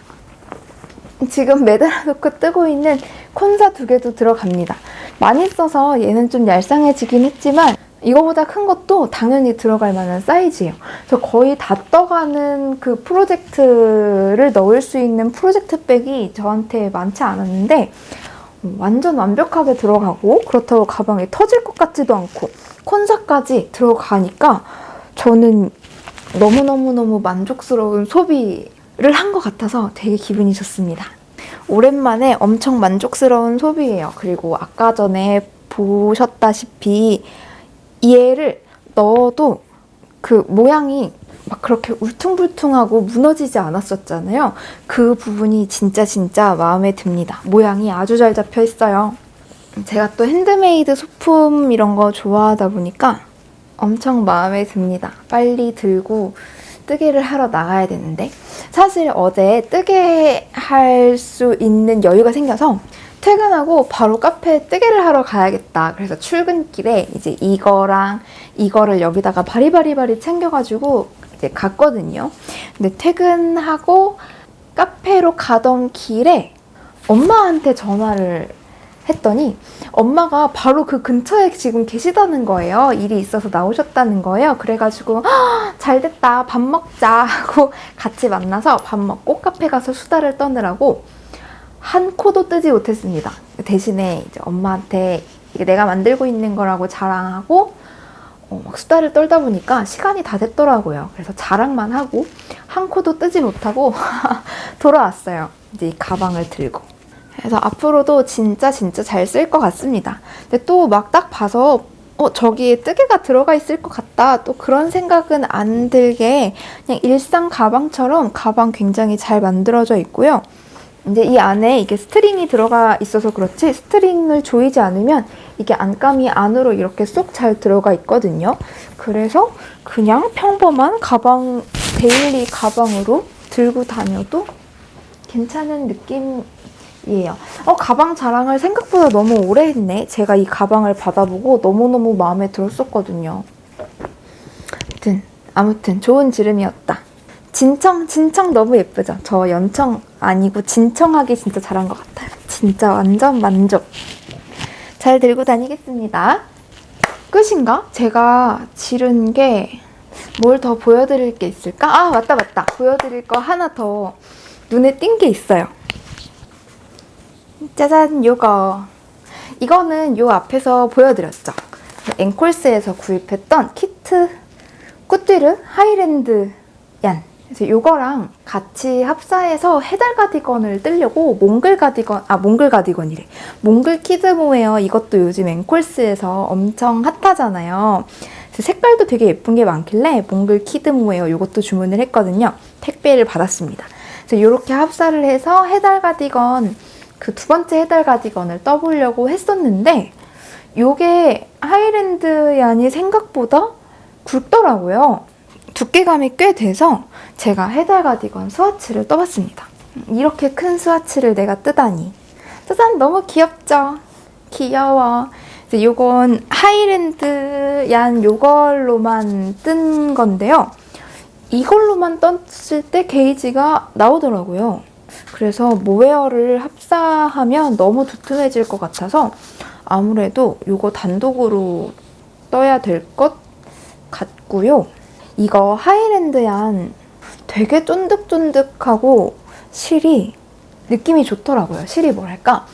지금 매달아 놓고 뜨고 있는 콘사 2개도 들어갑니다. 많이 써서 얘는 좀 얄쌍해지긴 했지만 이거보다 큰 것도 당연히 들어갈 만한 사이즈예요. 그래서 거의 다 떠가는 그 프로젝트를 넣을 수 있는 프로젝트 백이 저한테 많지 않았는데 완전 완벽하게 들어가고, 그렇다고 가방이 터질 것 같지도 않고 콘사까지 들어가니까 저는 너무너무너무 만족스러운 소비를 한 것 같아서 되게 기분이 좋습니다. 오랜만에 엄청 만족스러운 소비예요. 그리고 아까 전에 보셨다시피 얘를 넣어도 그 모양이 막 그렇게 울퉁불퉁하고 무너지지 않았었잖아요. 그 부분이 진짜 마음에 듭니다. 모양이 아주 잘 잡혀 있어요. 제가 또 핸드메이드 소품 이런 거 좋아하다 보니까 엄청 마음에 듭니다. 빨리 들고 뜨개를 하러 나가야 되는데, 사실 어제 뜨개 할 수 있는 여유가 생겨서 퇴근하고 바로 카페에 뜨개를 하러 가야겠다. 그래서 출근길에 이제 이거랑 이거를 여기다가 바리바리 챙겨가지고 이제 갔거든요. 근데 퇴근하고 카페로 가던 길에 엄마한테 전화를 했더니 엄마가 바로 그 근처에 지금 계시다는 거예요. 일이 있어서 나오셨다는 거예요. 그래가지고 잘 됐다, 밥 먹자 하고 같이 만나서 밥 먹고 카페 가서 수다를 떠느라고 한 코도 뜨지 못했습니다. 대신에 이제 엄마한테 이게 내가 만들고 있는 거라고 자랑하고 막 수다를 떨다 보니까 시간이 다 됐더라고요. 그래서 자랑만 하고 한 코도 뜨지 못하고 돌아왔어요. 이제 이 가방을 들고. 그래서 앞으로도 진짜 잘 쓸 것 같습니다. 근데 또 막 딱 봐서 저기에 뜨개가 들어가 있을 것 같다, 또 그런 생각은 안 들게 그냥 일상 가방처럼 가방 굉장히 잘 만들어져 있고요. 이제 이 안에 이게 스트링이 들어가 있어서 그렇지 스트링을 조이지 않으면 이게 안감이 안으로 이렇게 쏙 잘 들어가 있거든요. 그래서 그냥 평범한 가방, 데일리 가방으로 들고 다녀도 괜찮은 느낌이에요. 가방 자랑을 생각보다 너무 오래 했네. 제가 이 가방을 받아보고 너무너무 마음에 들었었거든요. 아무튼 좋은 지름이었다. 진청 너무 예쁘죠? 저 연청 아니고 진청하기 진짜 잘한 것 같아요. 진짜 완전 만족. 잘 들고 다니겠습니다. 끝인가? 제가 지른 게 뭘 더 보여드릴 게 있을까? 맞다. 보여드릴 거 하나 더 눈에 띈 게 있어요. 짜잔, 이거는 요 앞에서 보여드렸죠. 앵콜스에서 구입했던 키트 꾸띠르 하이랜드 얀. 그래서 요거랑 같이 합사해서 해달 가디건을 뜨려고 몽글 가디건이래. 몽글 키드 모웨어, 이것도 요즘 앵콜스에서 엄청 핫하잖아요. 그래서 색깔도 되게 예쁜 게 많길래 몽글 키드 모웨어 요것도 주문을 했거든요. 택배를 받았습니다. 그래서 이렇게 합사를 해서 해달 가디건, 그 두 번째 해달 가디건을 떠보려고 했었는데 요게 하이랜드 얀이 생각보다 굵더라고요. 두께감이 꽤 돼서 제가 해달 가디건 스와치를 떠봤습니다. 이렇게 큰 스와치를 내가 뜨다니. 짜잔, 너무 귀엽죠? 귀여워. 이제 요건 하이랜드 얀 요걸로만 뜬 건데요. 이걸로만 떴을 때 게이지가 나오더라고요. 그래서 모웨어를 합사하면 너무 두툼해질 것 같아서 아무래도 요거 단독으로 떠야 될 것 같고요. 이거 하이랜드 얀 되게 쫀득쫀득하고 실이 느낌이 좋더라고요. 실이 뭐랄까,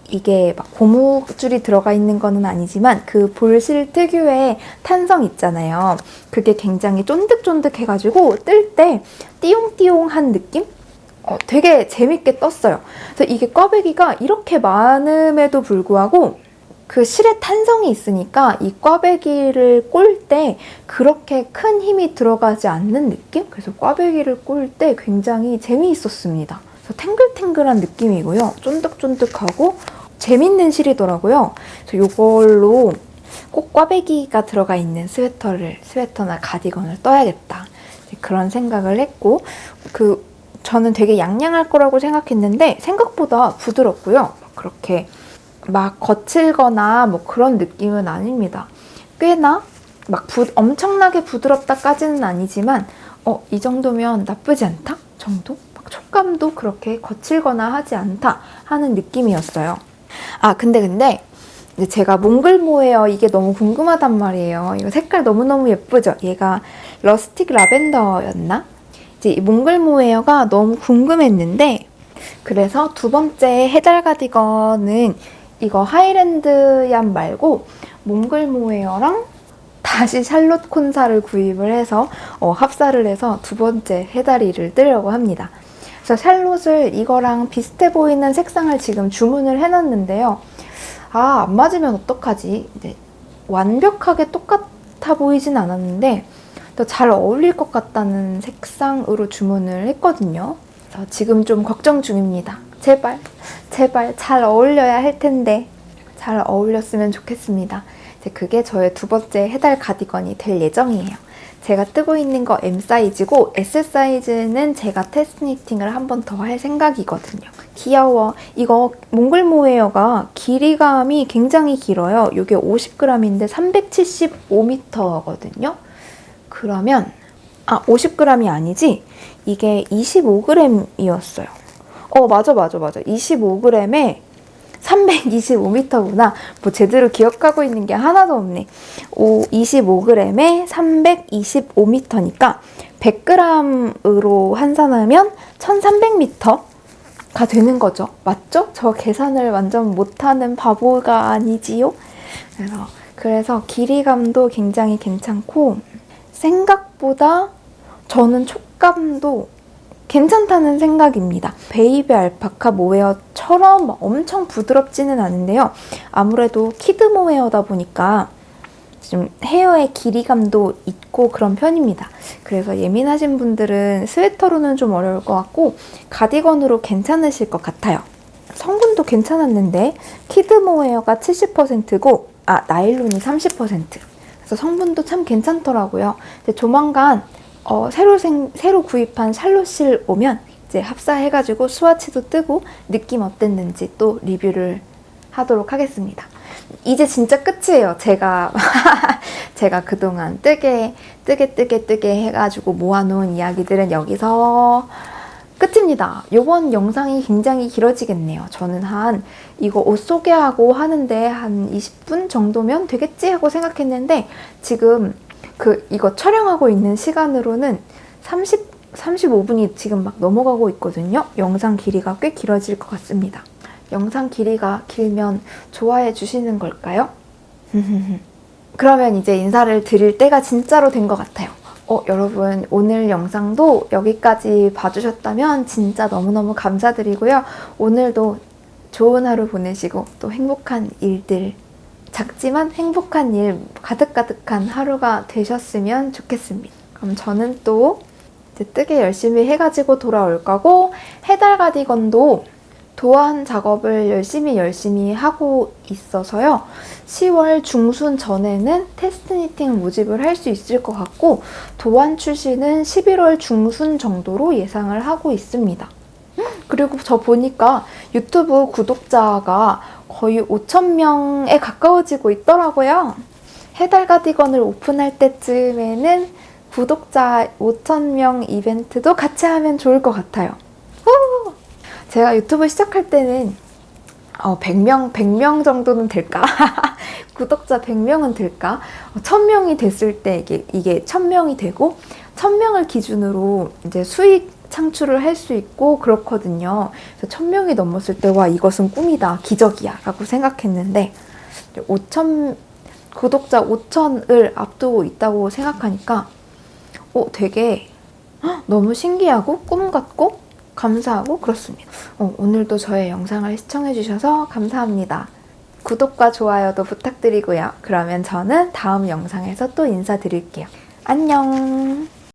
이게 막 고무줄이 들어가 있는 거는 아니지만 그 볼실 특유의 탄성 있잖아요. 그게 굉장히 쫀득쫀득해가지고 뜰 때 띠용띠용한 느낌? 되게 재밌게 떴어요. 그래서 이게 꽈배기가 이렇게 많음에도 불구하고 그 실의 탄성이 있으니까 이 꽈배기를 꼴 때 그렇게 큰 힘이 들어가지 않는 느낌? 그래서 꽈배기를 꼴 때 굉장히 재미있었습니다. 그래서 탱글탱글한 느낌이고요. 쫀득쫀득하고 재밌는 실이더라고요. 그래서 이걸로 꼭 꽈배기가 들어가 있는 스웨터나 가디건을 떠야겠다. 그런 생각을 했고, 저는 되게 양양할 거라고 생각했는데 생각보다 부드럽고요. 그렇게 막 거칠거나 뭐 그런 느낌은 아닙니다. 꽤나 막 엄청나게 부드럽다까지는 아니지만 이 정도면 나쁘지 않다 정도? 막 촉감도 그렇게 거칠거나 하지 않다 하는 느낌이었어요. 아 근데 이제 제가 몽글 모헤어 이게 너무 궁금하단 말이에요. 이거 색깔 너무너무 예쁘죠? 얘가 러스틱 라벤더였나? 이제 이 몽글 모헤어가 너무 궁금했는데, 그래서 두 번째 해달 가디건은 이거 하이랜드 얌 말고 몽글 모헤어랑 다시 샬롯 콘사를 구입을 해서 합사를 해서 두 번째 해다리를 뜨려고 합니다. 그래서 샬롯을 이거랑 비슷해 보이는 색상을 지금 주문을 해놨는데요. 아, 안 맞으면 어떡하지? 이제 완벽하게 똑같아 보이진 않았는데 더 잘 어울릴 것 같다는 색상으로 주문을 했거든요. 그래서 지금 좀 걱정 중입니다. 제발 잘 어울려야 할 텐데 잘 어울렸으면 좋겠습니다. 이제 그게 저의 두 번째 해달 가디건이 될 예정이에요. 제가 뜨고 있는 거 M 사이즈고 S 사이즈는 제가 테스트 니팅을 한 번 더 할 생각이거든요. 귀여워. 이거 몽글 모헤어가 길이감이 굉장히 길어요. 이게 50g인데 375m거든요. 그러면 50g이 아니지? 이게 25g이었어요. 맞아. 25g에 325m구나. 뭐 제대로 기억하고 있는 게 하나도 없네. 25g에 325m니까 100g으로 환산하면 1300m가 되는 거죠. 맞죠? 저 계산을 완전 못하는 바보가 아니지요? 그래서 길이감도 굉장히 괜찮고 생각보다 저는 촉감도 괜찮다는 생각입니다. 베이비 알파카 모헤어처럼 엄청 부드럽지는 않은데요. 아무래도 키드 모헤어다 보니까 좀 헤어의 길이감도 있고 그런 편입니다. 그래서 예민하신 분들은 스웨터로는 좀 어려울 것 같고 가디건으로 괜찮으실 것 같아요. 성분도 괜찮았는데 키드 모헤어가 70%고 나일론이 30%. 그래서 성분도 참 괜찮더라고요. 근데 조만간 새로 구입한 샬롯실 오면 이제 합사해가지고 스와치도 뜨고 느낌 어땠는지 또 리뷰를 하도록 하겠습니다. 이제 진짜 끝이에요. 제가 그동안 뜨게 해가지고 모아놓은 이야기들은 여기서 끝입니다. 이번 영상이 굉장히 길어지겠네요. 저는 이거 옷 소개하고 하는데 한 20분 정도면 되겠지 하고 생각했는데 지금 이거 촬영하고 있는 시간으로는 35분이 지금 막 넘어가고 있거든요. 영상 길이가 꽤 길어질 것 같습니다. 영상 길이가 길면 좋아해 주시는 걸까요? 그러면 이제 인사를 드릴 때가 진짜로 된 것 같아요. 여러분 오늘 영상도 여기까지 봐주셨다면 진짜 너무너무 감사드리고요. 오늘도 좋은 하루 보내시고 또 행복한 일들, 작지만 행복한 일 가득가득한 하루가 되셨으면 좋겠습니다. 그럼 저는 또 이제 뜨개 열심히 해가지고 돌아올 거고 해달 가디건도 도안 작업을 열심히 하고 있어서요. 10월 중순 전에는 테스트 니팅 모집을 할 수 있을 것 같고 도안 출시는 11월 중순 정도로 예상을 하고 있습니다. 그리고 저 보니까 유튜브 구독자가 거의 5,000명에 가까워지고 있더라고요. 해달 가디건을 오픈할 때쯤에는 구독자 5,000명 이벤트도 같이 하면 좋을 것 같아요. 제가 유튜브 시작할 때는 100명 정도는 될까? 구독자 100명은 될까? 1000명이 됐을 때 이게 1000명이 되고 1000명을 기준으로 이제 수익 창출을 할 수 있고 그렇거든요. 그래서 1000명이 넘었을 때 와 이것은 꿈이다, 기적이야 라고 생각했는데 구독자 5,000을 앞두고 있다고 생각하니까 되게 너무 신기하고 꿈 같고 감사하고 그렇습니다. 오늘도 저의 영상을 시청해주셔서 감사합니다. 구독과 좋아요도 부탁드리고요. 그러면 저는 다음 영상에서 또 인사드릴게요. 안녕!